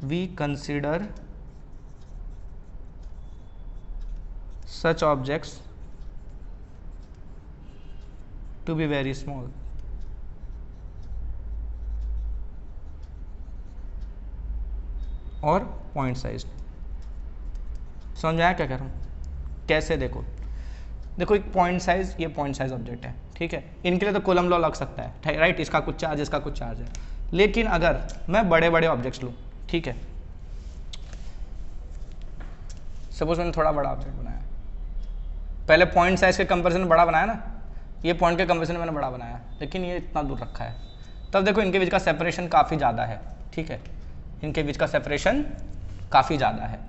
we consider such objects to be very small. और point size. समझ में आया क्या कह रहा हूं? कैसे? देखो एक पॉइंट साइज, ये पॉइंट साइज ऑब्जेक्ट है, ठीक है। इनके लिए तो कॉलम लॉ लग सकता है, राइट, इसका कुछ चार्ज, इसका कुछ चार्ज है। लेकिन अगर मैं बड़े बड़े ऑब्जेक्ट्स लूं, ठीक है, सपोज मैंने थोड़ा बड़ा ऑब्जेक्ट बनाया, पहले पॉइंट साइज के कंपैरिजन में बड़ा बनाया ना, ये पॉइंट के कंपैरिजन में मैंने बड़ा बनाया, लेकिन ये इतना दूर रखा है, तब देखो इनके बीच का सेपरेशन काफ़ी ज़्यादा है, ठीक है, इनके बीच का सेपरेशन काफ़ी ज़्यादा है,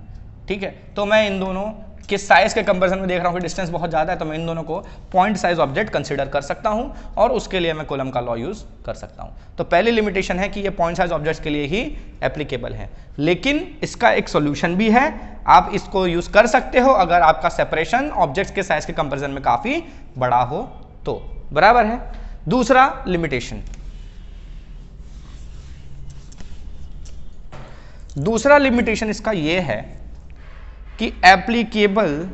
ठीक है। तो मैं इन दोनों के साइज के कंपैरिजन में देख रहा हूँ कि डिस्टेंस बहुत ज़्यादा है, तो मैं इन दोनों को पॉइंट साइज ऑब्जेक्ट कंसीडर कर सकता हूँ और उसके लिए मैं कॉलम का लॉ यूज़ कर सकता हूँ। तो पहली लिमिटेशन है कि ये पॉइंट साइज ऑब्जेक्ट्स के लिए ही एप्लीकेबल है, लेकिन इसका एक सॉल्यूशन भी है, आप इसको यूज़ कर सकते हो अगर आपका सेपरेशन ऑब्जेक्ट्स के साइज के कंपैरिजन में काफ़ी बड़ा हो तो, बराबर है। दूसरा लिमिटेशन इसका यह है कि applicable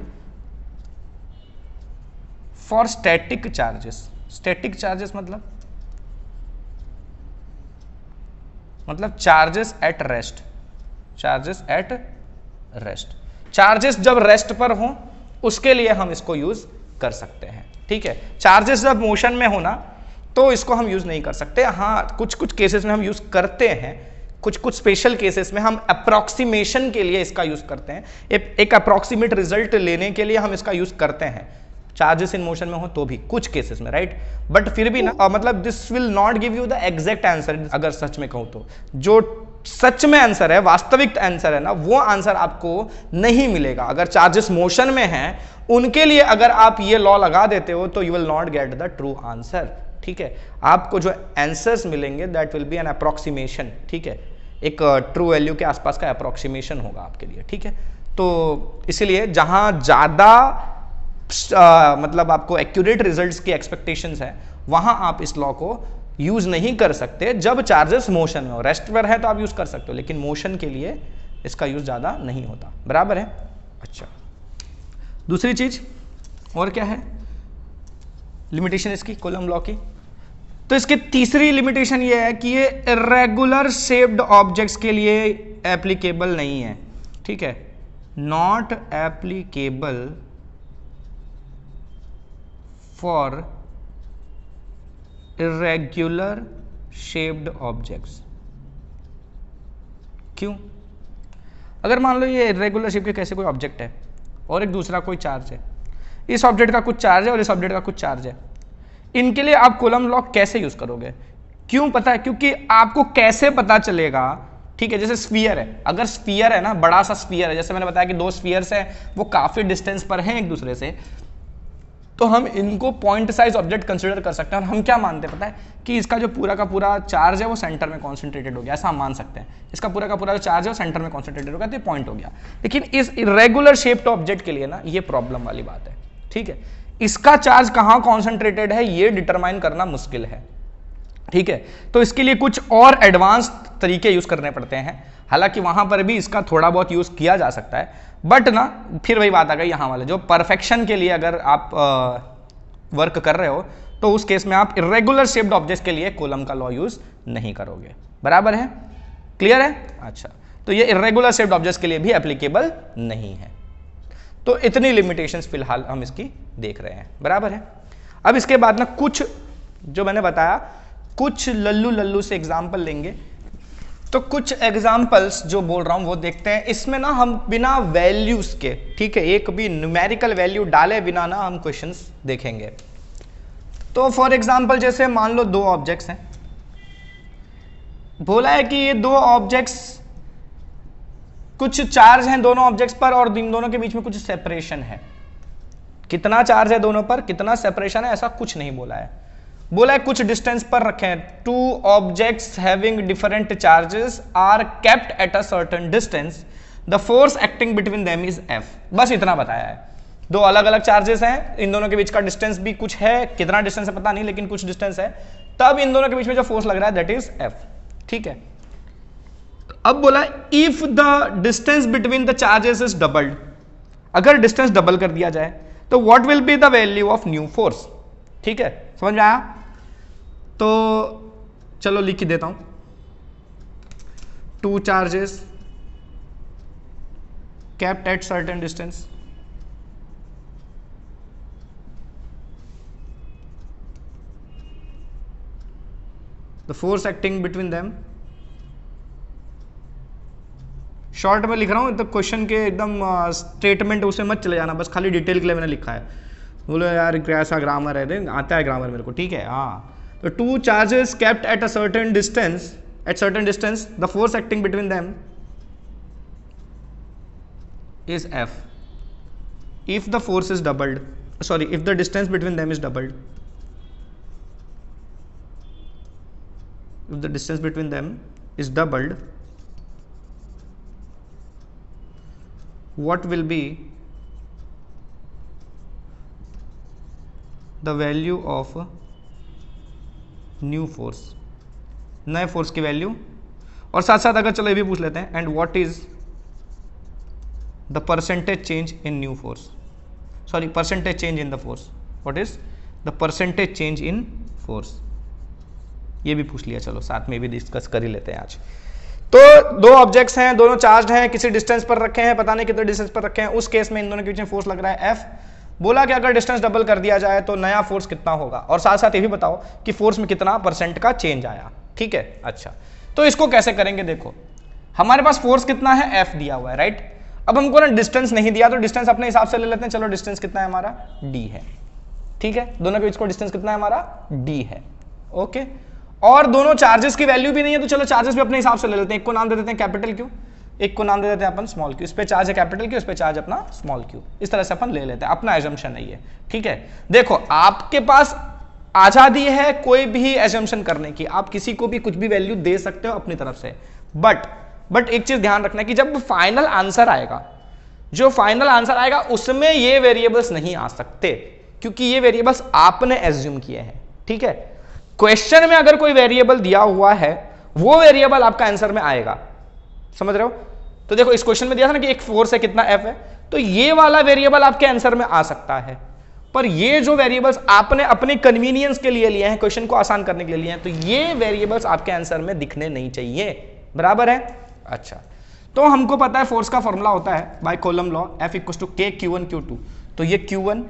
for static charges. Static charges मतलब चार्जेस एट रेस्ट, चार्जेस जब रेस्ट पर हो उसके लिए हम इसको यूज कर सकते हैं, ठीक है। चार्जेस जब मोशन में होना तो इसको हम यूज नहीं कर सकते। हाँ, कुछ कुछ केसेस में हम यूज करते हैं, कुछ स्पेशल केसेस में हम अप्रोक्सीमेशन के लिए इसका यूज करते हैं, एक अप्रोक्सीमेट रिजल्ट लेने के लिए हम इसका यूज करते हैं, चार्जेस इन मोशन में हो तो भी कुछ केसेस में, राइट। बट फिर भी ना, मतलब this will not give you the exact answer. अगर सच में कहूं तो जो सच में आंसर है, वास्तविक आंसर है ना, वो आंसर आपको नहीं मिलेगा। अगर चार्जेस मोशन में हैं उनके लिए अगर आप ये लॉ लगा देते हो तो you will not get the true answer, ठीक है। आपको जो आंसर्स मिलेंगे that will be an approximation, ठीक है, एक ट्रू वैल्यू के आसपास का अप्रोक्सीमेशन होगा आपके लिए, ठीक है। तो इसीलिए जहां ज्यादा मतलब आपको एक्यूरेट रिजल्ट्स की एक्सपेक्टेशंस है वहां आप इस लॉ को यूज नहीं कर सकते जब चार्जेस मोशन में हो। रेस्ट पर है तो आप यूज कर सकते हो, लेकिन मोशन के लिए इसका यूज ज्यादा नहीं होता, बराबर है। अच्छा, दूसरी चीज और क्या है लिमिटेशन इसकी, कॉलम लॉ की? तो इसकी तीसरी लिमिटेशन ये है कि ये इरेगुलर शेप्ड ऑब्जेक्ट्स के लिए एप्लीकेबल नहीं है, ठीक है। Not applicable for irregular shaped objects। क्यों? अगर मान लो ये irregular शेप के कैसे कोई ऑब्जेक्ट है और एक दूसरा कोई चार्ज है, इस ऑब्जेक्ट का कुछ चार्ज है और इस ऑब्जेक्ट का कुछ चार्ज है। इनके लिए आप कूलम्ब लॉ कैसे यूज करोगे? क्यों पता है? क्योंकि आपको कैसे पता चलेगा, ठीक है, जैसे स्फीयर है, अगर स्फीयर है ना, बड़ा सा स्फीयर है, जैसे मैंने बताया कि दो स्फीयर्स हैं, वो काफी डिस्टेंस पर हैं एक दूसरे से, तो हम इनको पॉइंट साइज ऑब्जेक्ट कंसीडर कर सकते हैं। और हम क्या मानते हैं पता है कि इसका जो पूरा का पूरा चार्ज है वो सेंटर में कॉन्सेंट्रेटेड हो गया, ऐसा हम मान सकते हैं। इसका पूरा का पूरा जो चार्ज है वो सेंटर में कॉन्सेंट्रेटेड हो गया, तो ये पॉइंट हो गया। लेकिन इस इरेगुलर शेप्ड ऑब्जेक्ट के लिए ना ये प्रॉब्लम वाली बात है, ठीक है। इसका चार्ज कहां कॉन्सेंट्रेटेड है ये डिटरमाइन करना मुश्किल है, ठीक है। तो इसके लिए कुछ और एडवांस तरीके यूज करने पड़ते हैं। हालांकि वहां पर भी इसका थोड़ा बहुत यूज किया जा सकता है, बट ना फिर वही बात आ गई यहां वाले, जो परफेक्शन के लिए अगर आप वर्क कर रहे हो तो उस केस में आप इरेगुलर शेप्ड ऑब्जेक्ट्स के लिए कूलम्ब का लॉ यूज नहीं करोगे। बराबर है? क्लियर है? अच्छा, तो ये इरेगुलर शेप्ड ऑब्जेक्ट्स के लिए भी एप्लीकेबल नहीं है। तो इतनी लिमिटेशंस फिलहाल हम इसकी देख रहे हैं। बराबर है? अब इसके बाद ना कुछ जो मैंने बताया, कुछ लल्लू लल्लू से एग्जाम्पल लेंगे। तो कुछ एग्जाम्पल्स जो बोल रहा हूं वो देखते हैं। इसमें ना हम बिना वैल्यूज के, ठीक है, एक भी न्यूमेरिकल वैल्यू डाले बिना ना हम क्वेश्चंस देखेंगे। तो फॉर एग्जाम्पल जैसे मान लो दो ऑब्जेक्ट्स हैं, बोला है कि ये दो ऑब्जेक्ट्स, कुछ चार्ज हैं दोनों ऑब्जेक्ट्स पर और इन दोनों के बीच में कुछ सेपरेशन है। कितना चार्ज है दोनों पर, कितना सेपरेशन है, ऐसा कुछ नहीं बोला है। बोला है कुछ डिस्टेंस पर रखे हैं, two objects having different charges are kept at a certain distance, the force acting between them is F. बस इतना बताया है। दो अलग अलग चार्जेस हैं, इन दोनों के बीच का डिस्टेंस भी कुछ है, कितना डिस्टेंस है पता नहीं, लेकिन कुछ डिस्टेंस है, तब इन दोनों के बीच में जो फोर्स लग रहा है दैट इज एफ, ठीक है। अब बोला if the distance between the charges is doubled, अगर डिस्टेंस डबल कर दिया जाए तो what will be the value of new force, ठीक है। समझ में आया? तो चलो लिख ही देता हूं, two charges kept at certain distance, the force acting between them, short में लिख रहा हूं तो क्वेश्चन के एकदम स्टेटमेंट उसे मत चले जाना, बस खाली डिटेल के लिए मैंने लिखा है। बोलो यार कैसा ग्रामर है, आता है ग्रामर मेरे को, ठीक है। हाँ, तो two charges kept at a certain distance, at certain distance the force acting between them is F. If the force is doubled, sorry, if the distance between them is doubled, if the distance between them is doubled, what will be the value of new force, नए force की value. और साथ साथ अगर चलो ये भी पूछ लेते हैं, and what is the percentage change in new force, sorry percentage change in the force, what is the percentage change in force, ये भी पूछ लिया। चलो साथ में भी डिस्कस कर ही लेते हैं आज। तो दो ऑब्जेक्ट्स हैं, दोनों चार्ज हैं, किसी डिस्टेंस पर रखे हैं, पता नहीं कितने डिस्टेंस पर रखे हैं, उस केस में इन दोनों के बीच में फोर्स लग रहा है F। बोला कि अगर डिस्टेंस डबल कर दिया जाए तो नया फोर्स कितना होगा, और साथ साथ ये भी बताओ कि फोर्स में कितना परसेंट का चेंज आया, ठीक है। अच्छा, तो इसको कैसे करेंगे, देखो हमारे पास फोर्स कितना है, F दिया हुआ है, राइट। अब हमको ना डिस्टेंस नहीं दिया तो डिस्टेंस अपने हिसाब से ले लेते हैं। चलो डिस्टेंस कितना है हमारा, D है, ठीक है। दोनों के बीच को डिस्टेंस कितना है हमारा, D है, ओके। और दोनों चार्जेस की वैल्यू भी नहीं है तो चलो चार्जेस भी अपने हिसाब से ले लेते हैं। एक को नाम दे देते हैं कैपिटल क्यू, एक को नाम दे देते हैं अपन स्मॉल क्यू। इस पे चार्ज है कैपिटल क्यू, इस पे चार्ज अपना स्मॉल क्यू, इस तरह से अपन ले लेते हैं, अपना एजम्पशन है ये, ठीक है। देखो आपके पास आजादी है कोई भी एजम्पशन करने की, आप किसी को भी कुछ भी वैल्यू दे सकते हो अपनी तरफ से, बट एक चीज ध्यान रखना है कि जब फाइनल आंसर आएगा, जो फाइनल आंसर आएगा उसमें ये वेरिएबल्स नहीं आ सकते, क्योंकि ये वेरिएबल्स आपने एज्यूम किए हैं, ठीक है। क्वेश्चन में अगर कोई वेरिएबल दिया हुआ है वो वेरिएबल आपका आंसर में आएगा, समझ रहे हो। तो देखो इस क्वेश्चन में दिया था ना कि एक फोर्स है कितना F है, तो ये वाला वेरिएबल आपके आंसर में आ सकता है, पर ये जो वेरिएबल्स आपने अपने कन्वीनियंस के लिए लिए हैं, क्वेश्चन को आसान करने के लिए लिए हैं, तो ये वेरिएबल्स आपके आंसर में दिखने नहीं चाहिए, बराबर है। अच्छा, तो हमको पता है फोर्स का फॉर्मूला होता है by Coulomb law, F equals to K Q1 Q2। तो ये Q1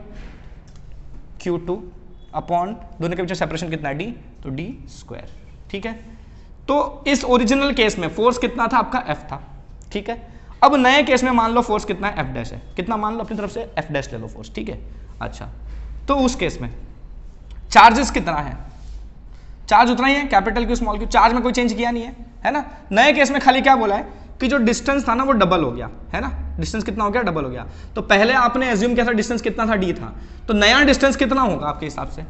Q2 अपॉन दोनों के बीच सेपरेशन कितना है D, तो D स्क्वायर, ठीक है। तो इस ओरिजिनल केस में फोर्स कितना था आपका, F था, ठीक है। अब नए केस में मान लो फोर्स कितना है, F डैश है, कितना मान लो अपनी तरफ से, F डैश ले लो फोर्स, ठीक है। अच्छा, तो उस केस में चार्जेस कितना है, चार्ज उतना ही है, capital Q small Q, charge में कोई चेंज किया नहीं है ना। नए केस में खाली क्या बोला है कि जो डिस्टेंस था ना वो डबल हो गया, है ना, डिस्टेंस कितना हो गया, डबल हो गया। तो पहले आपने एज्यूम किया था डिस्टेंस कितना था, डी था, तो नया डिस्टेंस कितना होगा आपके हिसाब से,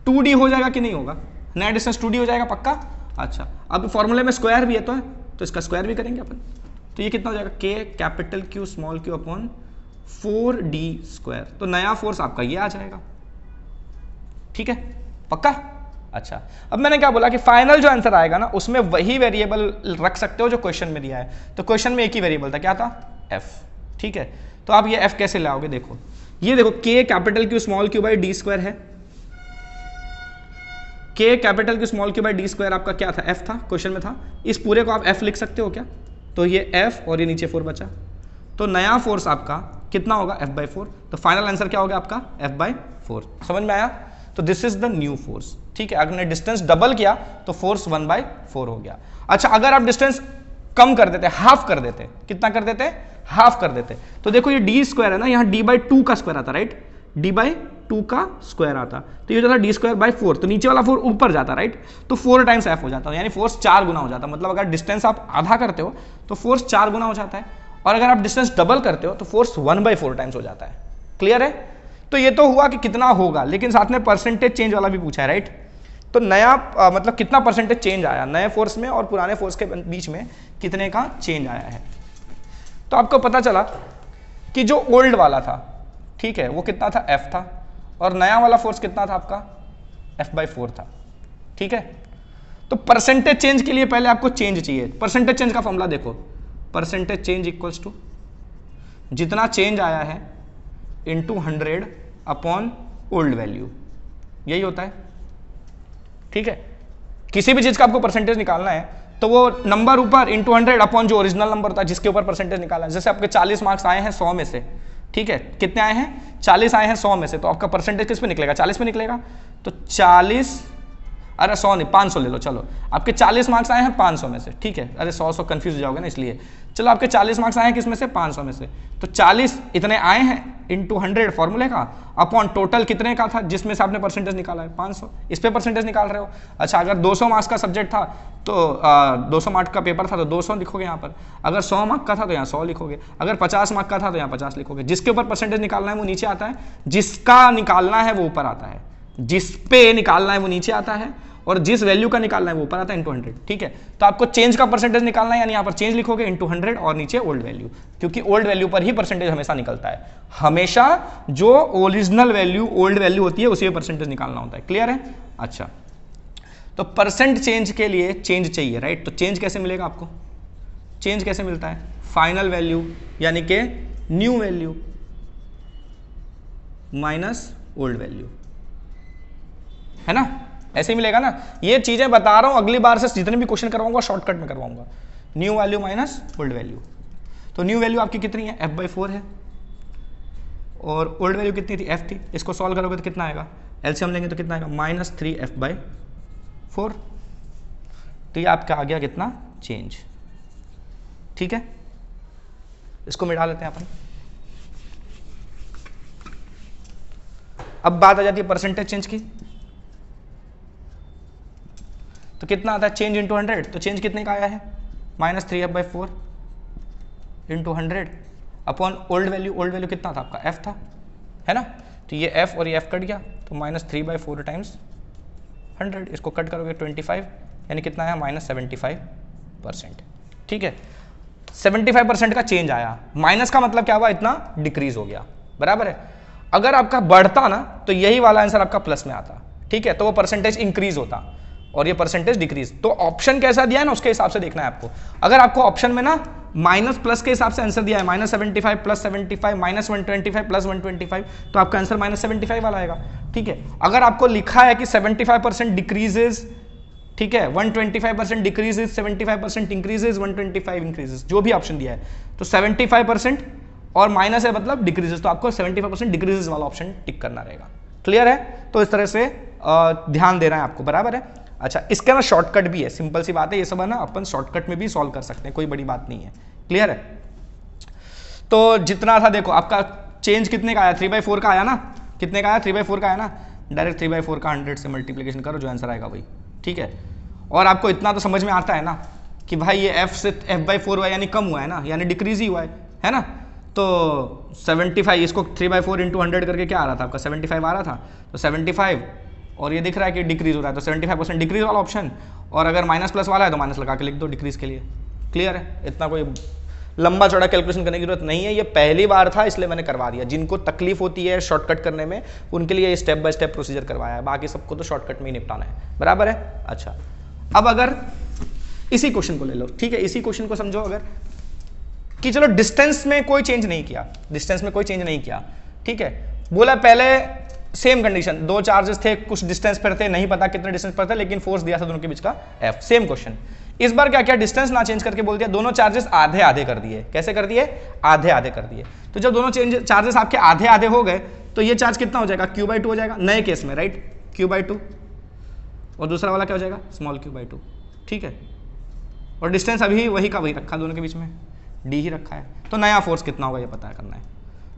2d हो जाएगा कि नहीं होगा, नया डिस्टेंस 2d हो जाएगा पक्का। अच्छा, अब फॉर्मूले में स्क्वायर भी है तो इसका स्क्वायर भी करेंगे अपन, तो ये कितना हो जाएगा, के capital Q small Q upon 4d square, तो नया फोर्स आपका ये आ जाएगा, ठीक है पक्का। अच्छा, अब मैंने क्या बोला कि फाइनल जो आंसर आएगा ना उसमें वही वेरिएबल रख सकते हो जो क्वेश्चन में दिया है, तो क्वेश्चन में एक ही वेरिएबल था, क्या था, f, ठीक है। तो आप ये f कैसे लाओगे, देखो ये देखो k capital Q small Q by d square है, k capital Q small Q by d square आपका क्या था, f था, क्वेश्चन में था, इस पूरे को आप f लिख सकते हो क्या, तो ये f और ये नीचे 4 बचा, तो नया फोर्स आपका कितना होगा, f/4, तो फाइनल आंसर क्या होगा आपका, f/4, समझ में आया। तो this is the new force, ठीक है। अगर ने डिस्टेंस डबल किया तो फोर्स 1/4 हो गया। अच्छा, अगर आप डिस्टेंस कम कर देते, हाफ कर देते, कितना कर देते, हाफ कर देते, तो देखो ये डी स्क्वायर है ना, यहाँ d/2 का स्क्वायर आता, राइट, d/2 का स्क्वायर आता, तो ये जो था d²/4, तो नीचे वाला 4 ऊपर जाता, राइट, तो 4 टाइम्स f हो जाता, यानी फोर्स 4 गुना हो जाता। मतलब अगर डिस्टेंस आप आधा करते हो तो फोर्स 4 गुना हो जाता है, और अगर आप डिस्टेंस डबल करते हो तो फोर्स 1/4 टाइम्स हो जाता है। क्लियर है। तो ये तो हुआ कि कितना होगा, लेकिन साथ में परसेंटेज चेंज वाला भी पूछा है, राइट। तो नया मतलब कितना परसेंटेज चेंज आया नए फोर्स में और पुराने फोर्स के बीच में, कितने का चेंज आया है। तो आपको पता चला कि जो ओल्ड वाला था, ठीक है, वो कितना था, f था, और नया वाला फोर्स कितना था आपका, f/4 था, ठीक है। तो परसेंटेज चेंज के लिए पहले आपको चेंज चाहिए। परसेंटेज चेंज का फॉर्मूला देखो, परसेंटेज चेंज इक्वल्स टू जितना चेंज आया है इंटू 100 अपॉन ओल्ड वैल्यू, यही होता है, ठीक है। किसी भी चीज का आपको परसेंटेज निकालना है तो वो नंबर ऊपर इंटू 100 अपॉन जो ओरिजिनल नंबर होता है जिसके ऊपर परसेंटेज निकालना है। जैसे आपके 40 मार्क्स आए हैं 100 में से, ठीक है, कितने आए हैं, 40 आए हैं 100 में से, तो आपका परसेंटेज किस पे निकलेगा, 40 पे निकलेगा। तो 40, अरे 100 नहीं 500 ले लो, चलो आपके 40 मार्क्स आए हैं 500 में से, ठीक है, अरे 100 कंफ्यूज हो जाओगे ना, इसलिए चलो आपके 40 मार्क्स आए हैं किस में से, 500 में से, तो 40 इतने आए हैं इंटू 100 फॉर्मूले का अपॉन टोटल कितने का था जिसमें से आपने परसेंटेज निकाला है 500, इस पे परसेंटेज निकाल रहे हो। अच्छा, अगर 200 मार्क्स का सब्जेक्ट था तो 200 मार्क्स का पेपर था तो 200 लिखोगे यहाँ पर, अगर 100 मार्क्स का था तो यहाँ 100 लिखोगे, अगर 50 मार्क्स का था तो यहाँ 50 लिखोगे। जिसके ऊपर परसेंटेज निकालना है वो नीचे आता है, जिसका निकालना है वो ऊपर आता है, जिस पे निकालना है वो नीचे आता है, और जिस वैल्यू का निकालना है वो ऊपर आता है इंटू 100, ठीक है। तो आपको चेंज का परसेंटेज निकालना है, यानी यहाँ पर चेंज लिखोगे इंटू 100 और नीचे ओल्ड वैल्यू, क्योंकि ओल्ड वैल्यू पर ही परसेंटेज हमेशा निकलता है। हमेशा जो ओरिजिनल वैल्यू ओल्ड वैल्यू होती है उसी पे परसेंटेज निकालना होता है। क्लियर है। अच्छा, तो परसेंट चेंज के लिए चेंज चाहिए, राइट। तो चेंज कैसे मिलेगा आपको, चेंज कैसे मिलता है, फाइनल वैल्यू यानी कि new value minus old value, है ना, ऐसे ही मिलेगा ना। ये चीजें बता रहा हूं, अगली बार से जितने भी क्वेश्चन करवाऊंगा शॉर्टकट में करवाऊंगा। New value minus old value, तो न्यू वैल्यू आपकी कितनी है, f/4 है, और ओल्ड वैल्यू कितनी थी, f थी। इसको सॉल्व करोगे तो कितना आएगा, एलसीएम लेंगे तो कितना आएगा, -3f/4। तो ये आपका आ गया कितना, चेंज, ठीक है। इसको मिटा लेते हैं अपन। अब बात आ जाती है परसेंटेज चेंज की, तो कितना आता है चेंज इंटू 100, तो चेंज कितने का आया है, -3f/4 into 100 upon old value, old value कितना था आपका, f था, है ना। तो ये f और ये f कट गया, तो -3/4 टाइम्स 100, इसको कट करोगे 25, यानी कितना आया, -75%, ठीक है। 75% का चेंज आया, माइनस का मतलब क्या हुआ, इतना डिक्रीज हो गया, बराबर है। अगर आपका बढ़ता ना तो यही वाला आंसर आपका प्लस में आता, ठीक है, तो वो परसेंटेज इंक्रीज होता और ये परसेंटेज डिक्रीज। तो ऑप्शन कैसा दिया है ना उसके हिसाब से देखना है आपको। अगर आपको ऑप्शन में ना माइनस प्लस के हिसाब से आंसर दिया है, -75 + 75 -125 + 125, तो आपका आंसर -75 वाला आएगा, ठीक है। अगर आपको लिखा है कि 75% डिक्रीजेज, ठीक है, 125% डिक्रीजेज, 75% इंक्रीजेज, 125 इंक्रीजेज, जो भी ऑप्शन दिया है, तो 75% और माइनस है मतलब डिक्रीजेज, तो आपको 75% डिक्रीजेज वाला ऑप्शन टिक करना रहेगा। क्लियर है। तो इस तरह से ध्यान देना है आपको, बराबर है। अच्छा, इसके ना शॉर्टकट भी है, सिंपल सी बात है, ये सब है ना अपन शॉर्टकट में भी सॉल्व कर सकते हैं, कोई बड़ी बात नहीं है। क्लियर है। तो जितना था देखो आपका चेंज कितने का आया, 3/4 का आया ना, कितने का आया, 3/4 का है ना, डायरेक्ट 3/4 का 100 से मल्टीप्लीकेशन करो, जो आंसर आएगा वही, ठीक है। और आपको इतना तो समझ में आता है ना कि भाई ये f से f/4 हुआ यानी कम हुआ है ना, यानी डिक्रीज ही हुआ है ना। तो 75, इसको 3/4 इंटू 100 करके क्या आ रहा था आपका, 75 आ रहा था। तो 75 और ये दिख रहा है कि डिक्रीज हो रहा है, तो 75% डिक्रीज वाला ऑप्शन, और अगर माइनस प्लस वाला है तो माइनस लगा के लिख दो डिक्रीज के लिए। क्लियर है, इतना कोई लंबा चौड़ा कैलकुलेशन करने की जरूरत नहीं है, ये पहली बार था इसलिए मैंने करवा दिया। जिनको तकलीफ होती है शॉर्टकट करने में उनके लिए स्टेप बाय स्टेप प्रोसीजर करवाया है, बाकी सबको तो शॉर्टकट में ही निपटाना है, बराबर है। अच्छा, अब अगर इसी क्वेश्चन को ले लो, ठीक है, इसी क्वेश्चन को समझो अगर कि चलो डिस्टेंस में कोई चेंज नहीं किया, डिस्टेंस में कोई चेंज नहीं किया, ठीक है। बोला पहले सेम कंडीशन, दो चार्जेस थे, कुछ डिस्टेंस पर थे, नहीं पता कितने डिस्टेंस पर थे, लेकिन फोर्स दिया था दोनों के बीच का F, सेम क्वेश्चन। इस बार क्या किया, डिस्टेंस ना चेंज करके बोल दिया दोनों चार्जेस आधे आधे कर दिए। कैसे कर दिए, आधे आधे कर दिए। तो जब दोनों चार्जेस आपके आधे आधे हो गए तो ये चार्ज कितना हो जाएगा, Q/2 हो जाएगा नए केस में, राइट, Q/2, और दूसरा वाला क्या हो जाएगा, स्मॉल Q/2, ठीक है। और डिस्टेंस अभी वही का वही रखा, दोनों के बीच में d ही रखा है। तो नया फोर्स कितना होगा ये पता करना है।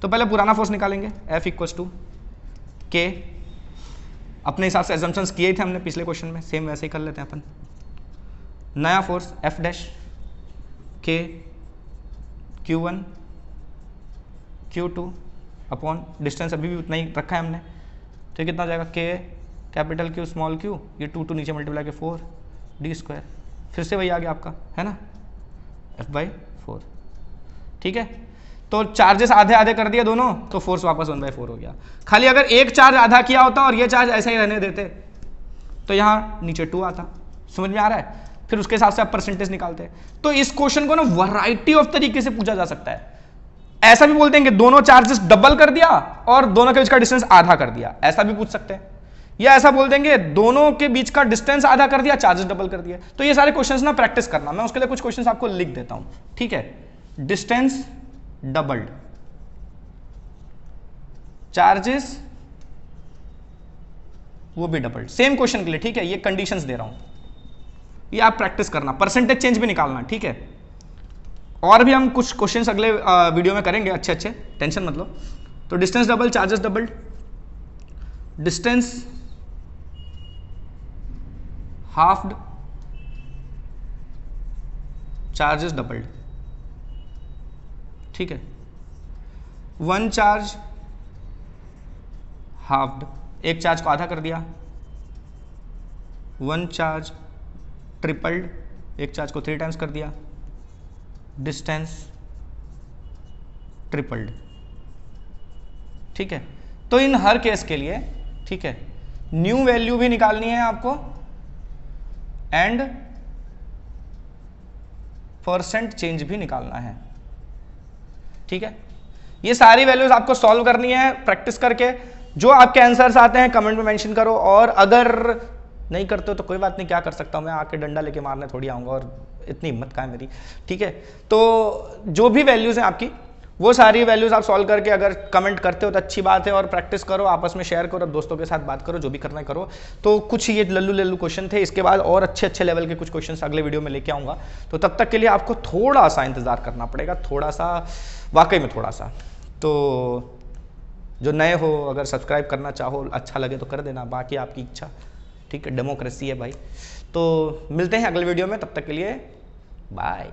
तो पहले पुराना फोर्स निकालेंगे, F = K, अपने हिसाब से एजम्पशंस किए थे हमने पिछले क्वेश्चन में, सेम वैसे ही कर लेते हैं अपन। नया force F' K Q1 Q2 upon distance अभी भी उतना ही रखा है हमने, तो कितना हो जाएगा, K capital Q small q, ये 2 नीचे मल्टीप्लाई के 4 d², फिर से वही आ गया आपका, है ना, F/4, ठीक है। तो चार्जेस आधे आधे कर दिए दोनों, तो फोर्स वापस 1/4 हो गया। खाली अगर एक चार्ज आधा किया होता और ये चार्ज ऐसे ही रहने देते तो यहाँ नीचे 2 आता। समझ में आ रहा है, फिर उसके हिसाब से आप परसेंटेज निकालते हैं। तो इस क्वेश्चन को ना वैरायटी ऑफ तरीके से पूछा जा सकता है। ऐसा भी बोलते हैं कि दोनों चार्जेस डबल कर दिया और दोनों के बीच का डिस्टेंस आधा कर दिया, ऐसा भी पूछ सकते हैं। या ऐसा बोल देंगे दोनों के बीच का डिस्टेंस आधा कर दिया, चार्जेस डबल कर दिया। तो ये सारे क्वेश्चंस ना प्रैक्टिस करना, मैं उसके लिए कुछ क्वेश्चंस आपको लिख देता हूं, ठीक है। डिस्टेंस डबल्ड, चार्जेस वो भी डबल्ड, सेम क्वेश्चन के लिए, ठीक है। ये कंडीशंस दे रहा हूं, ये आप प्रैक्टिस करना, परसेंटेज चेंज भी निकालना, ठीक है। और भी हम कुछ क्वेश्चंस अगले वीडियो में करेंगे अच्छे अच्छे, टेंशन मत लो। तो distance double, charges doubled, distance halved, charges doubled, ठीक है। वन चार्ज हाफ्ड, एक चार्ज को आधा कर दिया। वन चार्ज ट्रिपल्ड, एक चार्ज को 3 टाइम्स कर दिया। डिस्टेंस ट्रिपल्ड, ठीक है। तो इन हर केस के लिए, ठीक है, न्यू वैल्यू भी निकालनी है आपको एंड परसेंट चेंज भी निकालना है, ठीक है। ये सारी वैल्यूज आपको सॉल्व करनी है प्रैक्टिस करके। जो आपके आंसर्स आते हैं कमेंट में मेंशन करो, और अगर नहीं करते हो तो कोई बात नहीं, क्या कर सकता हूं मैं, आके डंडा लेके मारने थोड़ी आऊंगा, और इतनी हिम्मत कहाँ है मेरी, ठीक है। तो जो भी वैल्यूज हैं आपकी, वो सारी वैल्यूज आप सॉल्व करके अगर कमेंट करते हो तो अच्छी बात है, और प्रैक्टिस करो, आपस में शेयर करो, दोस्तों के साथ बात करो, जो भी करना है करो। तो कुछ ये लल्लू क्वेश्चन थे, इसके बाद और अच्छे अच्छे लेवल के कुछ क्वेश्चन अगले वीडियो में लेके आऊंगा। तो तब तक के लिए आपको थोड़ा सा इंतजार करना पड़ेगा, थोड़ा सा, वाकई में थोड़ा सा। तो जो नए हो, अगर सब्सक्राइब करना चाहो, अच्छा लगे तो कर देना, बाकी आपकी इच्छा, ठीक है, डेमोक्रेसी है भाई। तो मिलते हैं अगले वीडियो में, तब तक के लिए बाय।